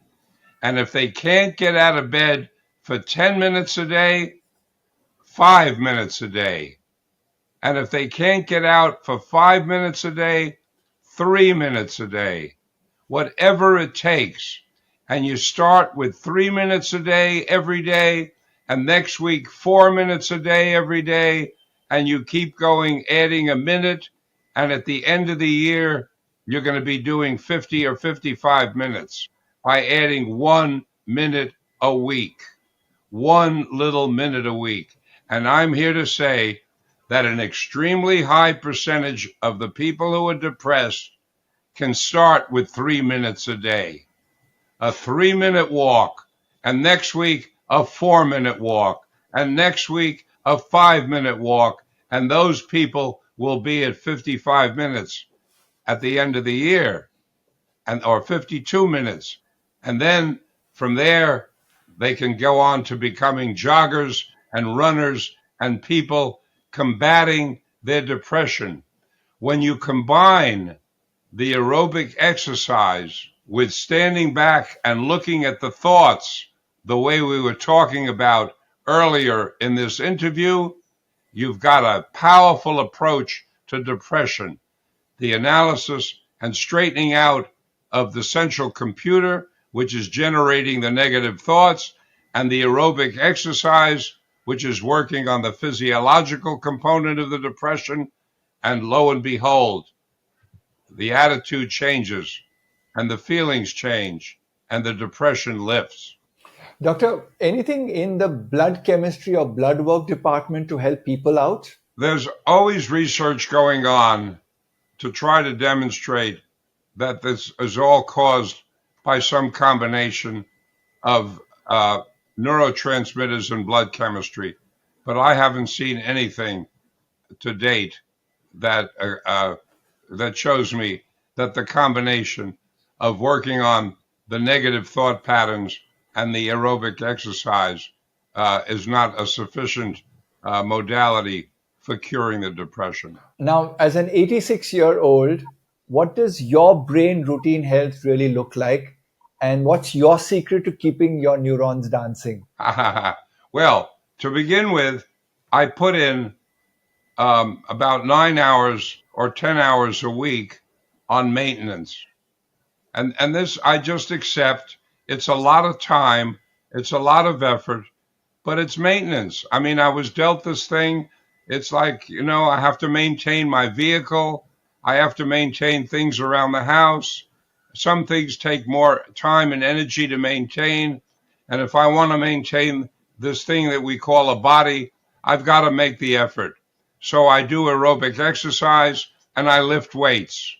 And if they can't get out of bed for 10 minutes a day, 5 minutes a day. And if they can't get out for 5 minutes a day, 3 minutes a day, whatever it takes. And you start with 3 minutes a day every day, and next week, 4 minutes a day every day, and you keep going, adding a minute. And at the end of the year, you're going to be doing 50 or 55 minutes by adding 1 minute a week, one little minute a week. And I'm here to say that an extremely high percentage of the people who are depressed can start with 3 minutes a day, a 3 minute walk, and next week, a 4 minute walk, and next week, a 5 minute walk. And those people will be at 55 minutes at the end of the year, and or 52 minutes. And then from there, they can go on to becoming joggers and runners and people combating their depression. When you combine the aerobic exercise with standing back and looking at the thoughts the way we were talking about earlier in this interview, you've got a powerful approach to depression. The analysis and straightening out of the central computer, which is generating the negative thoughts, and the aerobic exercise, which is working on the physiological component of the depression. And lo and behold, the attitude changes and the feelings change and the depression lifts. Doctor, anything in the blood chemistry or blood work department to help people out? There's always research going on to try to demonstrate that this is all caused by some combination of neurotransmitters and blood chemistry. But I haven't seen anything to date that that shows me that the combination of working on the negative thought patterns and the aerobic exercise is not a sufficient modality for curing the depression. Now, as an 86-year-old, what does your brain routine health really look like? And what's your secret to keeping your neurons dancing? Well, to begin with, I put in about 9 hours or 10 hours a week on maintenance. And this I just accept. It's a lot of time, it's a lot of effort, but it's maintenance. I mean, I was dealt this thing. It's like, I have to maintain my vehicle. I have to maintain things around the house. Some things take more time and energy to maintain. And if I want to maintain this thing that we call a body, I've got to make the effort. So I do aerobic exercise and I lift weights.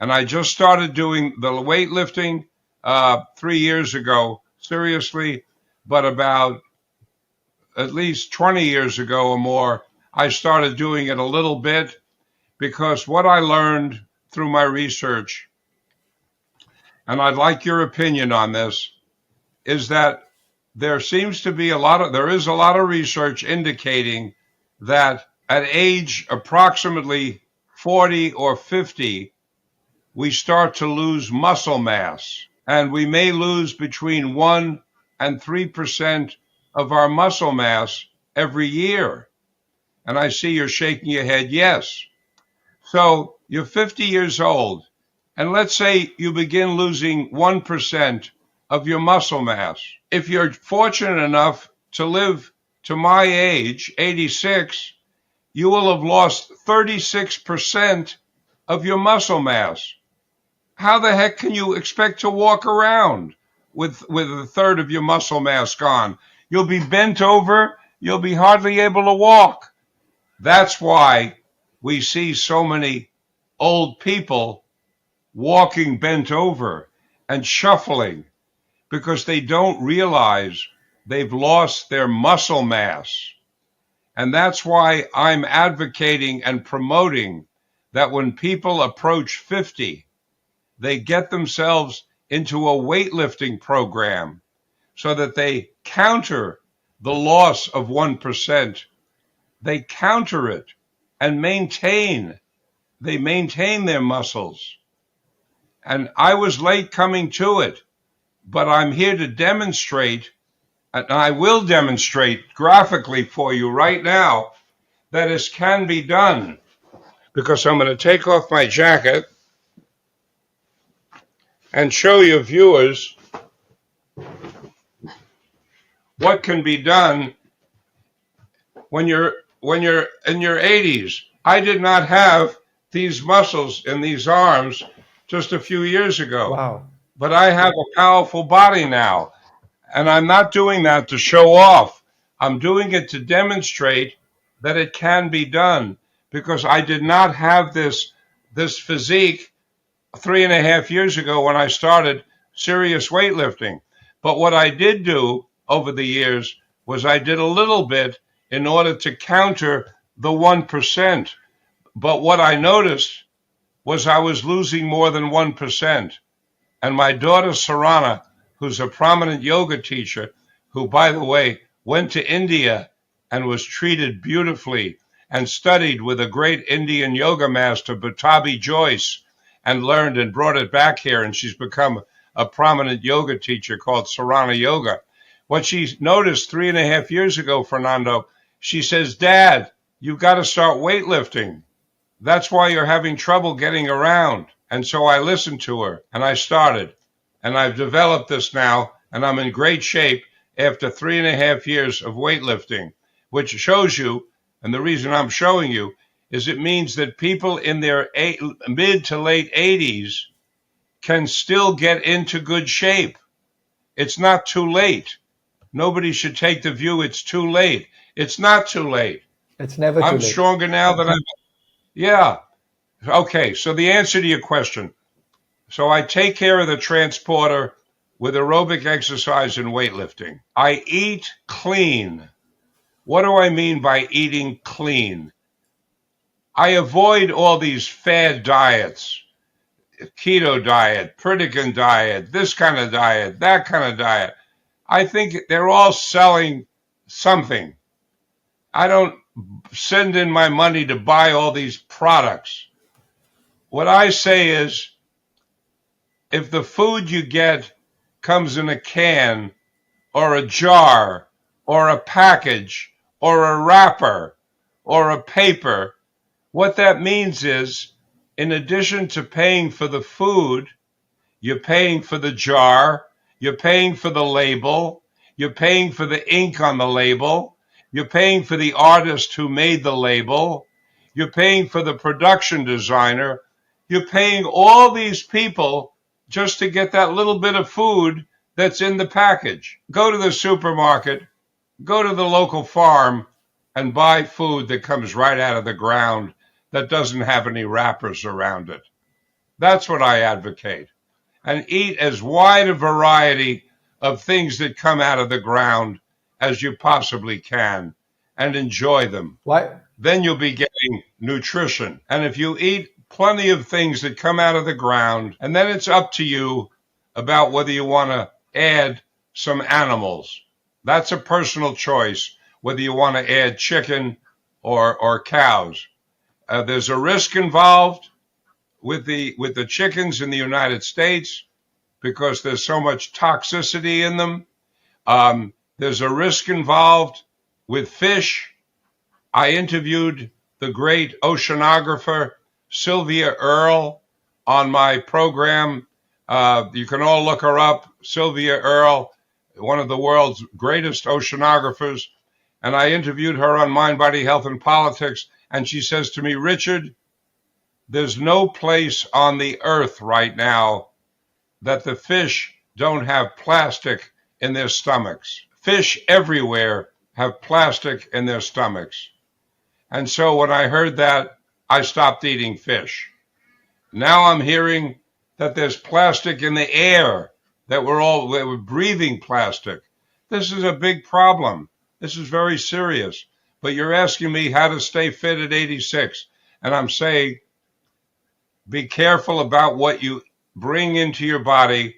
And I just started doing the weightlifting 3 years ago, seriously, but about at least 20 years ago or more, I started doing it a little bit because what I learned through my research, and I'd like your opinion on this, is that there is a lot of research indicating that at age approximately 40 or 50, we start to lose muscle mass, and we may lose between 1 and 3% of our muscle mass every year. And I see you're shaking your head, yes. So you're 50 years old, and let's say you begin losing 1% of your muscle mass. If you're fortunate enough to live to my age, 86, you will have lost 36% of your muscle mass. How the heck can you expect to walk around with a third of your muscle mass gone? You'll be bent over, you'll be hardly able to walk. That's why we see so many old people walking bent over and shuffling, because they don't realize they've lost their muscle mass. And that's why I'm advocating and promoting that when people approach 50, they get themselves into a weightlifting program so that they counter the loss of 1%. They counter it and they maintain their muscles. And I was late coming to it, but I'm here to demonstrate, and I will demonstrate graphically for you right now, that this can be done. Because I'm going to take off my jacket and show you viewers what can be done when you're in your 80s. I did not have these muscles in these arms just a few years ago. Wow. But I have a powerful body now. And I'm not doing that to show off. I'm doing it to demonstrate that it can be done, because I did not have this physique 3.5 years ago when I started serious weightlifting. But what I did do over the years was I did a little bit in order to counter the 1%. But what I noticed was I was losing more than 1%. And my daughter, Sarana, who's a prominent yoga teacher, who, by the way, went to India and was treated beautifully and studied with a great Indian yoga master, Batabi Joyce, and learned and brought it back here. And she's become a prominent yoga teacher called Sarana Yoga. What she noticed 3.5 years ago, Fernando, she says, "Dad, you've got to start weightlifting. That's why you're having trouble getting around." And so I listened to her and I started. And I've developed this now, and I'm in great shape after 3.5 years of weightlifting, which shows you, and the reason I'm showing you, is it means that people in their mid to late 80s can still get into good shape. It's not too late. Nobody should take the view it's too late. It's not too late. It's never too I'm late. stronger now than yeah. Okay, so the answer to your question. So I take care of the transporter with aerobic exercise and weightlifting. I eat clean. What do I mean by eating clean? I avoid all these fad diets, keto diet, Pritikin diet, this kind of diet, that kind of diet. I think they're all selling something. I don't send in my money to buy all these products. What I say is, if the food you get comes in a can or a jar or a package or a wrapper or a paper, what that means is, in addition to paying for the food, you're paying for the jar, you're paying for the label, you're paying for the ink on the label, you're paying for the artist who made the label, you're paying for the production designer, you're paying all these people just to get that little bit of food that's in the package. Go to the supermarket, go to the local farm, and buy food that comes right out of the ground that doesn't have any wrappers around it. That's what I advocate. And eat as wide a variety of things that come out of the ground as you possibly can, and enjoy them. Why? Then you'll be getting nutrition. And if you eat plenty of things that come out of the ground, and then it's up to you about whether you want to add some animals. That's a personal choice, whether you want to add chicken or cows. There's a risk involved with the chickens in the United States because there's so much toxicity in them. There's a risk involved with fish. I interviewed the great oceanographer Sylvia Earle on my program. You can all look her up, Sylvia Earle, one of the world's greatest oceanographers. And I interviewed her on Mind, Body, Health, and Politics. And she says to me, "Richard, there's no place on the earth right now that the fish don't have plastic in their stomachs. Fish everywhere have plastic in their stomachs." And so when I heard that, I stopped eating fish. Now I'm hearing that there's plastic in the air, that we're breathing plastic. This is a big problem. This is very serious. But you're asking me how to stay fit at 86. And I'm saying be careful about what you bring into your body.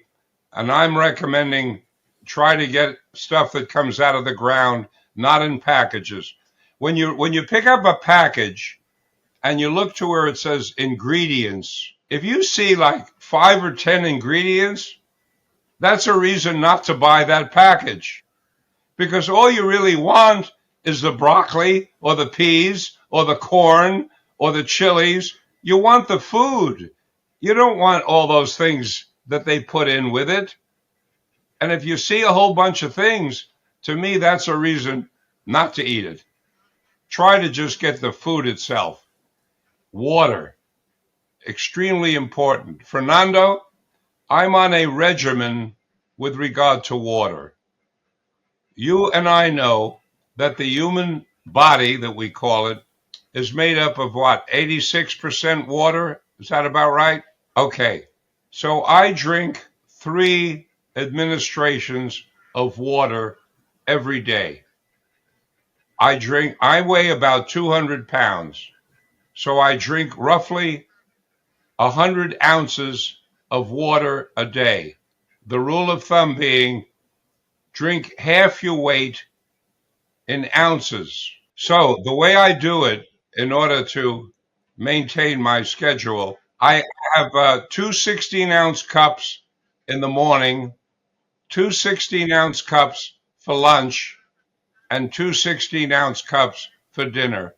And I'm recommending try to get stuff that comes out of the ground, not in packages. When you pick up a package and you look to where it says ingredients, if you see like 5 or 10 ingredients, that's a reason not to buy that package. Because all you really want is the broccoli or the peas or the corn or the chilies. You want the food. You don't want all those things that they put in with it. And if you see a whole bunch of things, to me, that's a reason not to eat it. Try to just get the food itself. Water, extremely important. Fernando, I'm on a regimen with regard to water. You and I know that the human body, that we call it, is made up of what, 86% water? Is that about right? Okay. So I drink 3 administrations of water every day. I weigh about 200 pounds. So I drink roughly 100 ounces of water a day. The rule of thumb being drink half your weight in ounces. So the way I do it in order to maintain my schedule, I have 2 16-ounce cups in the morning, 2 16-ounce cups for lunch, and 2 16-ounce cups for dinner.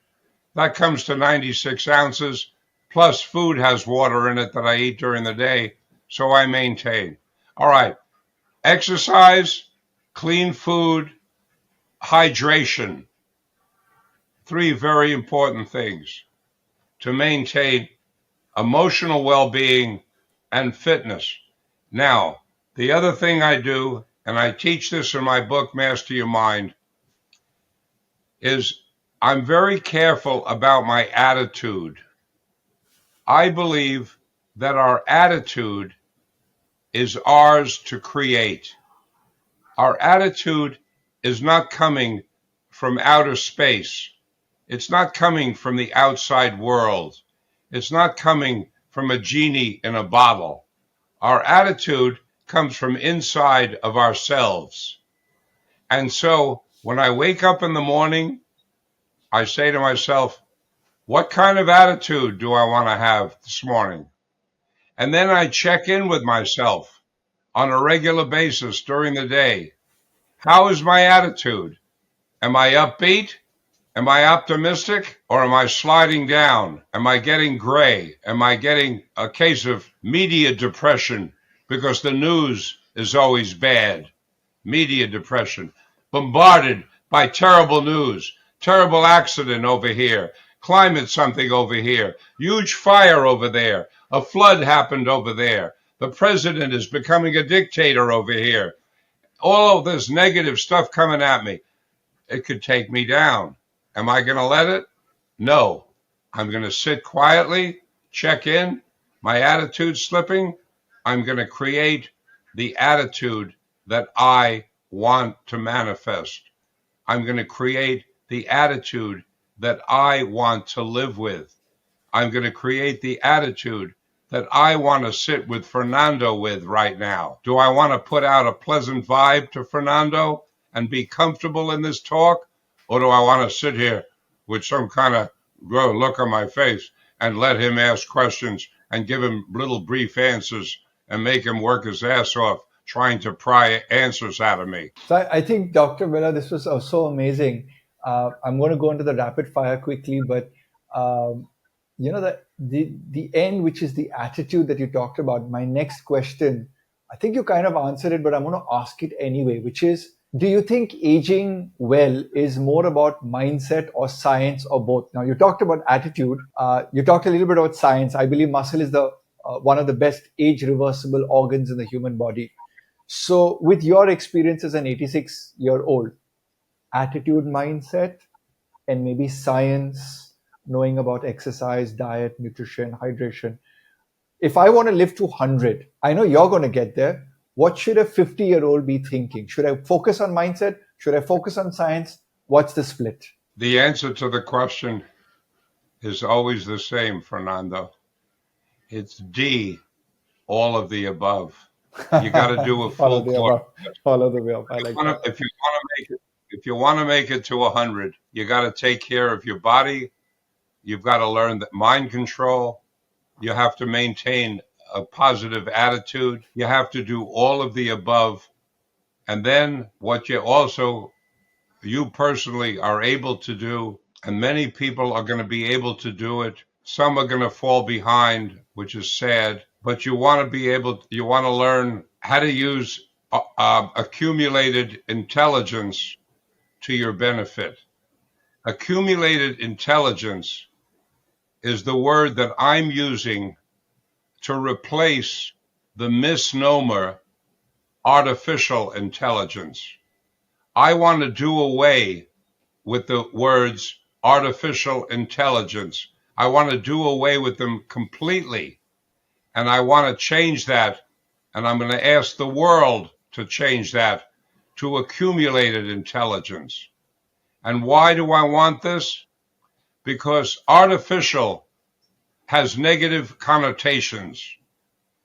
That comes to 96 ounces, plus food has water in it that I eat during the day, so I maintain. All right, exercise, clean food, hydration. 3 very important things to maintain emotional well-being and fitness. Now, the other thing I do, and I teach this in my book, Master Your Mind, is I'm very careful about my attitude. I believe that our attitude is ours to create. Our attitude is not coming from outer space. It's not coming from the outside world. It's not coming from a genie in a bottle. Our attitude comes from inside of ourselves. And so when I wake up in the morning, I say to myself, what kind of attitude do I want to have this morning? And then I check in with myself on a regular basis during the day. How is my attitude? Am I upbeat? Am I optimistic, or am I sliding down? Am I getting gray? Am I getting a case of media depression because the news is always bad? Media depression, bombarded by terrible news, terrible accident over here, climate something over here, huge fire over there, a flood happened over there, the president is becoming a dictator over here. All of this negative stuff coming at me, it could take me down. Am I going to let it? No. I'm going to sit quietly, check in, my attitude slipping. I'm going to create the attitude that I want to manifest. I'm going to create the attitude that I want to live with. I'm going to create the attitude that I want to sit with Fernando with right now. Do I want to put out a pleasant vibe to Fernando and be comfortable in this talk? Or do I want to sit here with some kind of look on my face and let him ask questions and give him little brief answers and make him work his ass off trying to pry answers out of me? So I think, Dr. Miller, this was so amazing. I'm going to go into the rapid fire quickly, but the end, which is the attitude that you talked about. My next question, I think you kind of answered it, but I'm going to ask it anyway, which is, do you think aging well is more about mindset or science or both? Now, you talked about attitude. You talked a little bit about science. I believe muscle is the one of the best age reversible organs in the human body. So, with your experience as an 86-year-old, attitude, mindset, and maybe science, knowing about exercise, diet, nutrition, hydration. If I want to live to 100, I know you're going to get there, What should a 50-year-old be thinking? Should I focus on mindset? Should I focus on science? What's the split? The answer to the question is always the same, Fernando. It's D, all of the above. You got to do a All of full the course. above. All of the above. I like that. If you want to make it to 100, you got to take care of your body. You've got to learn that mind control. You have to maintain a positive attitude. You have to do all of the above. And then what you personally are able to do, and many people are going to be able to do it. Some are going to fall behind, which is sad, but you want to learn how to use accumulated intelligence to your benefit. Accumulated intelligence is the word that I'm using to replace the misnomer artificial intelligence. I want to do away with the words artificial intelligence. I want to do away with them completely. And I want to change that. And I'm going to ask the world to change that to accumulated intelligence. And why do I want this? Because artificial has negative connotations.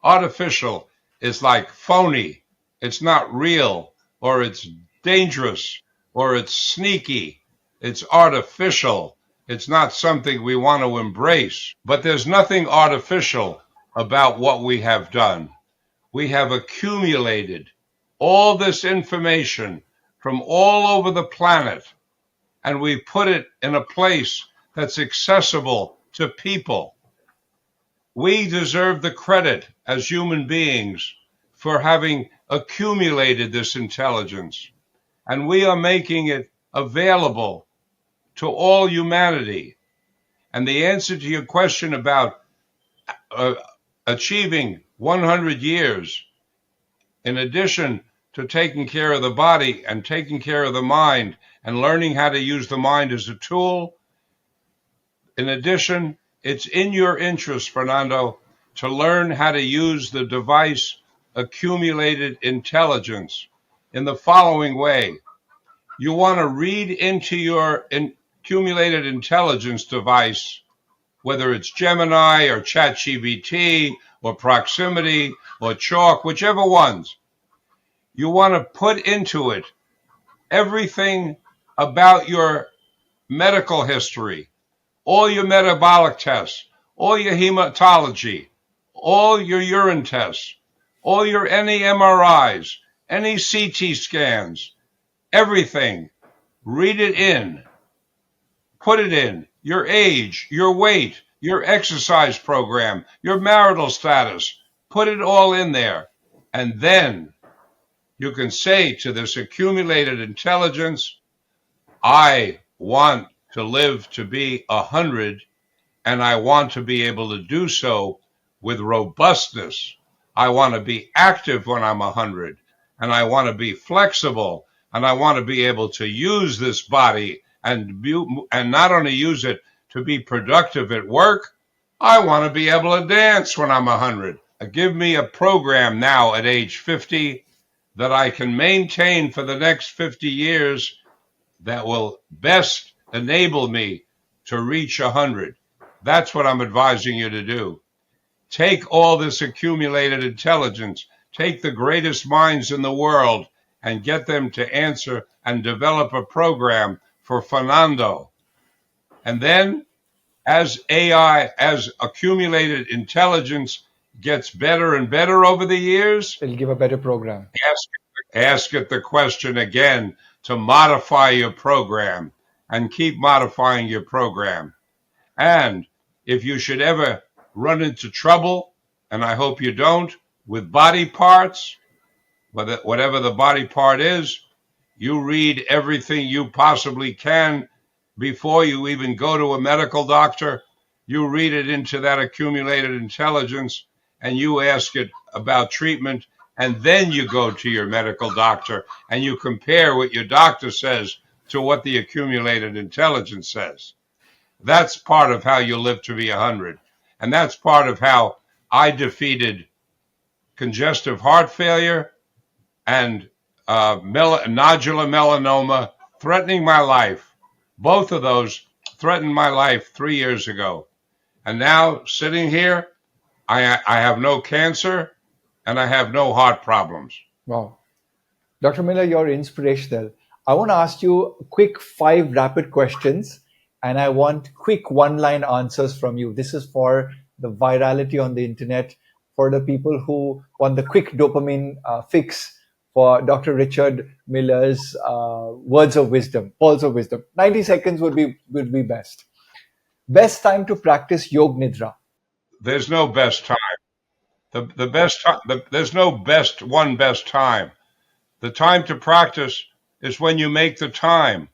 Artificial is like phony. It's not real, or it's dangerous, or it's sneaky. It's artificial. It's not something we want to embrace. But there's nothing artificial about what we have done. We have accumulated all this information from all over the planet, and we put it in a place that's accessible to people. We deserve the credit as human beings for having accumulated this intelligence, and we are making it available to all humanity. And the answer to your question about achieving 100 years, in addition to taking care of the body and taking care of the mind and learning how to use the mind as a tool, in addition, it's in your interest, Fernando, to learn how to use the device accumulated intelligence in the following way. You want to read into your accumulated intelligence device, whether it's Gemini or ChatGPT or Proximity or Chalk, whichever ones. You want to put into it everything about your medical history, all your metabolic tests, all your hematology, all your urine tests, all your any MRIs, any CT scans, everything. Read it in. Put it in. Your age, your weight, your exercise program, your marital status. Put it all in there. And then you can say to this accumulated intelligence, I want to live to be 100, and I want to be able to do so with robustness. I want to be active when I'm 100, and I want to be flexible, and I want to be able to use this body and not only use it to be productive at work. I want to be able to dance when I'm 100. Give me a program now at age 50 that I can maintain for the next 50 years that will best enable me to reach 100. That's what I'm advising you to do. Take all this accumulated intelligence, take the greatest minds in the world, and get them to answer and develop a program for Fernando. And then, as AI, as accumulated intelligence gets better and better over the years, It'll give a better program. ask it the question again to modify your program, and keep modifying your program. And if you should ever run into trouble, and I hope you don't, with body parts, whatever the body part is, you read everything you possibly can before you even go to a medical doctor. You read it into that accumulated intelligence, and you ask it about treatment, and then you go to your medical doctor and you compare what your doctor says to what the accumulated intelligence says. That's part of how you live to be 100. And that's part of how I defeated congestive heart failure. and nodular melanoma threatening my life. Both of those threatened my life 3 years ago. And now sitting here, I have no cancer and I have no heart problems. Wow. Dr. Miller, you're inspirational. I want to ask you quick 5 rapid questions, and I want quick one-line answers from you. This is for the virality on the internet, for the people who want the quick dopamine fix for Dr. Richard Miller's words of wisdom, pearls of wisdom. 90 seconds would be best. Best time to practice Yog Nidra. There's no best time. The best time. There's no best time. The time to practice is when you make the time.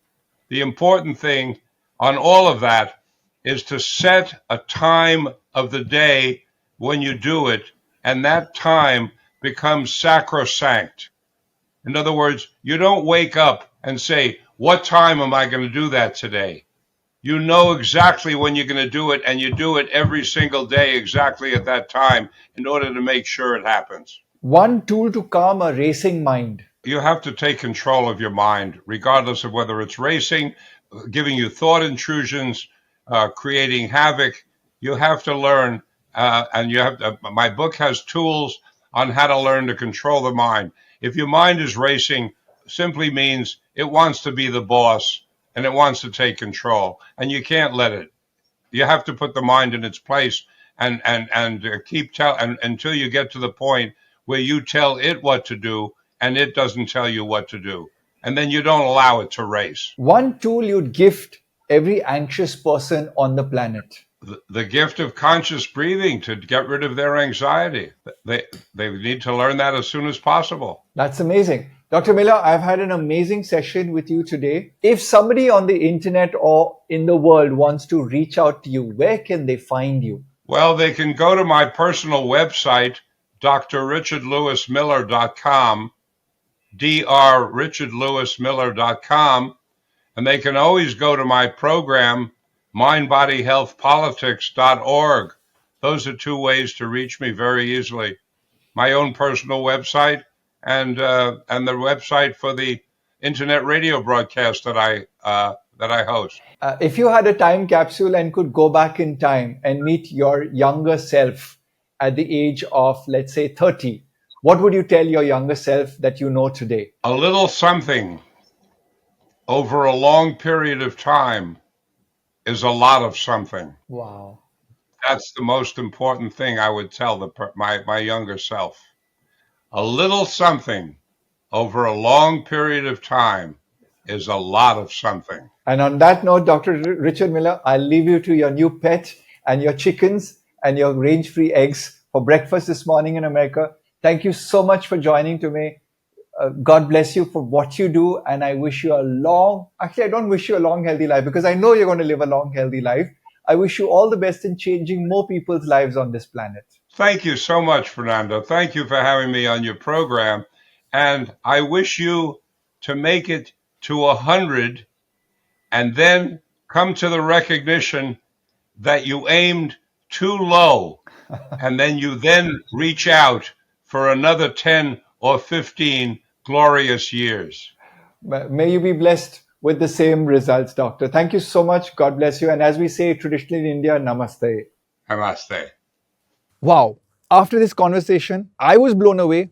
The important thing on all of that is to set a time of the day when you do it, and that time becomes sacrosanct. In other words, you don't wake up and say, what time am I going to do that today? You know exactly when you're going to do it, and you do it every single day exactly at that time in order to make sure it happens. One tool to calm a racing mind. You have to take control of your mind, regardless of whether it's racing, giving you thought intrusions, creating havoc. You have to learn, and you have to, my book has tools on how to learn to control the mind. If your mind is racing, simply means it wants to be the boss and it wants to take control, and you can't let it. You have to put the mind in its place and keep until you get to the point where you tell it what to do and it doesn't tell you what to do, and then you don't allow it to race. One tool you'd gift every anxious person on the planet. The gift of conscious breathing to get rid of their anxiety. They need to learn that as soon as possible. That's amazing. Dr. Miller, I've had an amazing session with you today. If somebody on the internet or in the world wants to reach out to you, where can they find you? Well, they can go to my personal website, drrichardlewismiller.com, drrichardlewismiller.com, and they can always go to my program, mindbodyhealthpolitics.org. Those are 2 ways to reach me very easily. My own personal website and the website for the internet radio broadcast that I host. If you had a time capsule and could go back in time and meet your younger self at the age of, let's say, 30, what would you tell your younger self that you know today? A little something over a long period of time is a lot of something. Wow. That's the most important thing I would tell my younger self. A little something over a long period of time is a lot of something. And on that note, Dr. Richard Miller, I'll leave you to your new pet and your chickens and your range-free eggs for breakfast this morning in America. Thank you so much for joining me. God bless you for what you do. And I wish you I don't wish you a long, healthy life because I know you're going to live a long, healthy life. I wish you all the best in changing more people's lives on this planet. Thank you so much, Fernando. Thank you for having me on your program. And I wish you to make it to 100 and then come to the recognition that you aimed too low. And then you reach out for another 10 or 15 glorious years. May you be blessed with the same results, Doctor. Thank you so much. God bless you. And as we say traditionally in India, namaste. Namaste. Wow. After this conversation, I was blown away,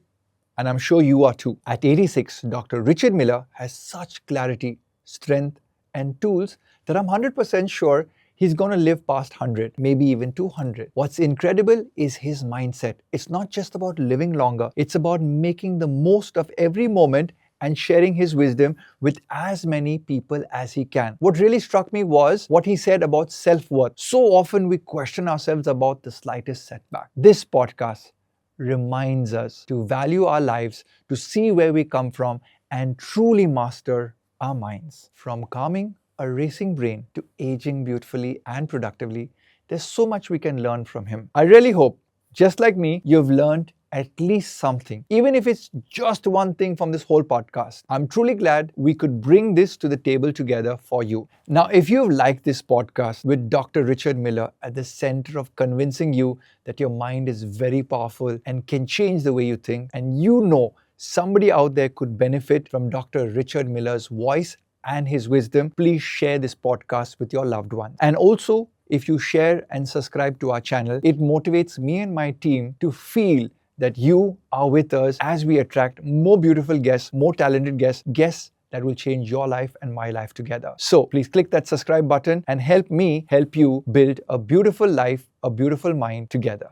and I'm sure you are too. At 86, Dr. Richard Miller has such clarity, strength, and tools that I'm 100% sure he's going to live past 100, maybe even 200. What's incredible is his mindset. It's not just about living longer. It's about making the most of every moment and sharing his wisdom with as many people as he can. What really struck me was what he said about self-worth. So often we question ourselves about the slightest setback. This podcast reminds us to value our lives, to see where we come from, and truly master our minds. From calming a racing brain to aging beautifully and productively, there's so much we can learn from him. I really hope, just like me, you've learned at least something, even if it's just one thing from this whole podcast. I'm truly glad we could bring this to the table together for you. Now, if you've liked this podcast with Dr. Richard Miller at the center of convincing you that your mind is very powerful and can change the way you think, and you know somebody out there could benefit from Dr. Richard Miller's voice and his wisdom, please share this podcast with your loved ones. And also, if you share and subscribe to our channel, it motivates me and my team to feel that you are with us as we attract more beautiful guests, more talented guests that will change your life and my life together. So please click that subscribe button and help me help you build a beautiful life, a beautiful mind together.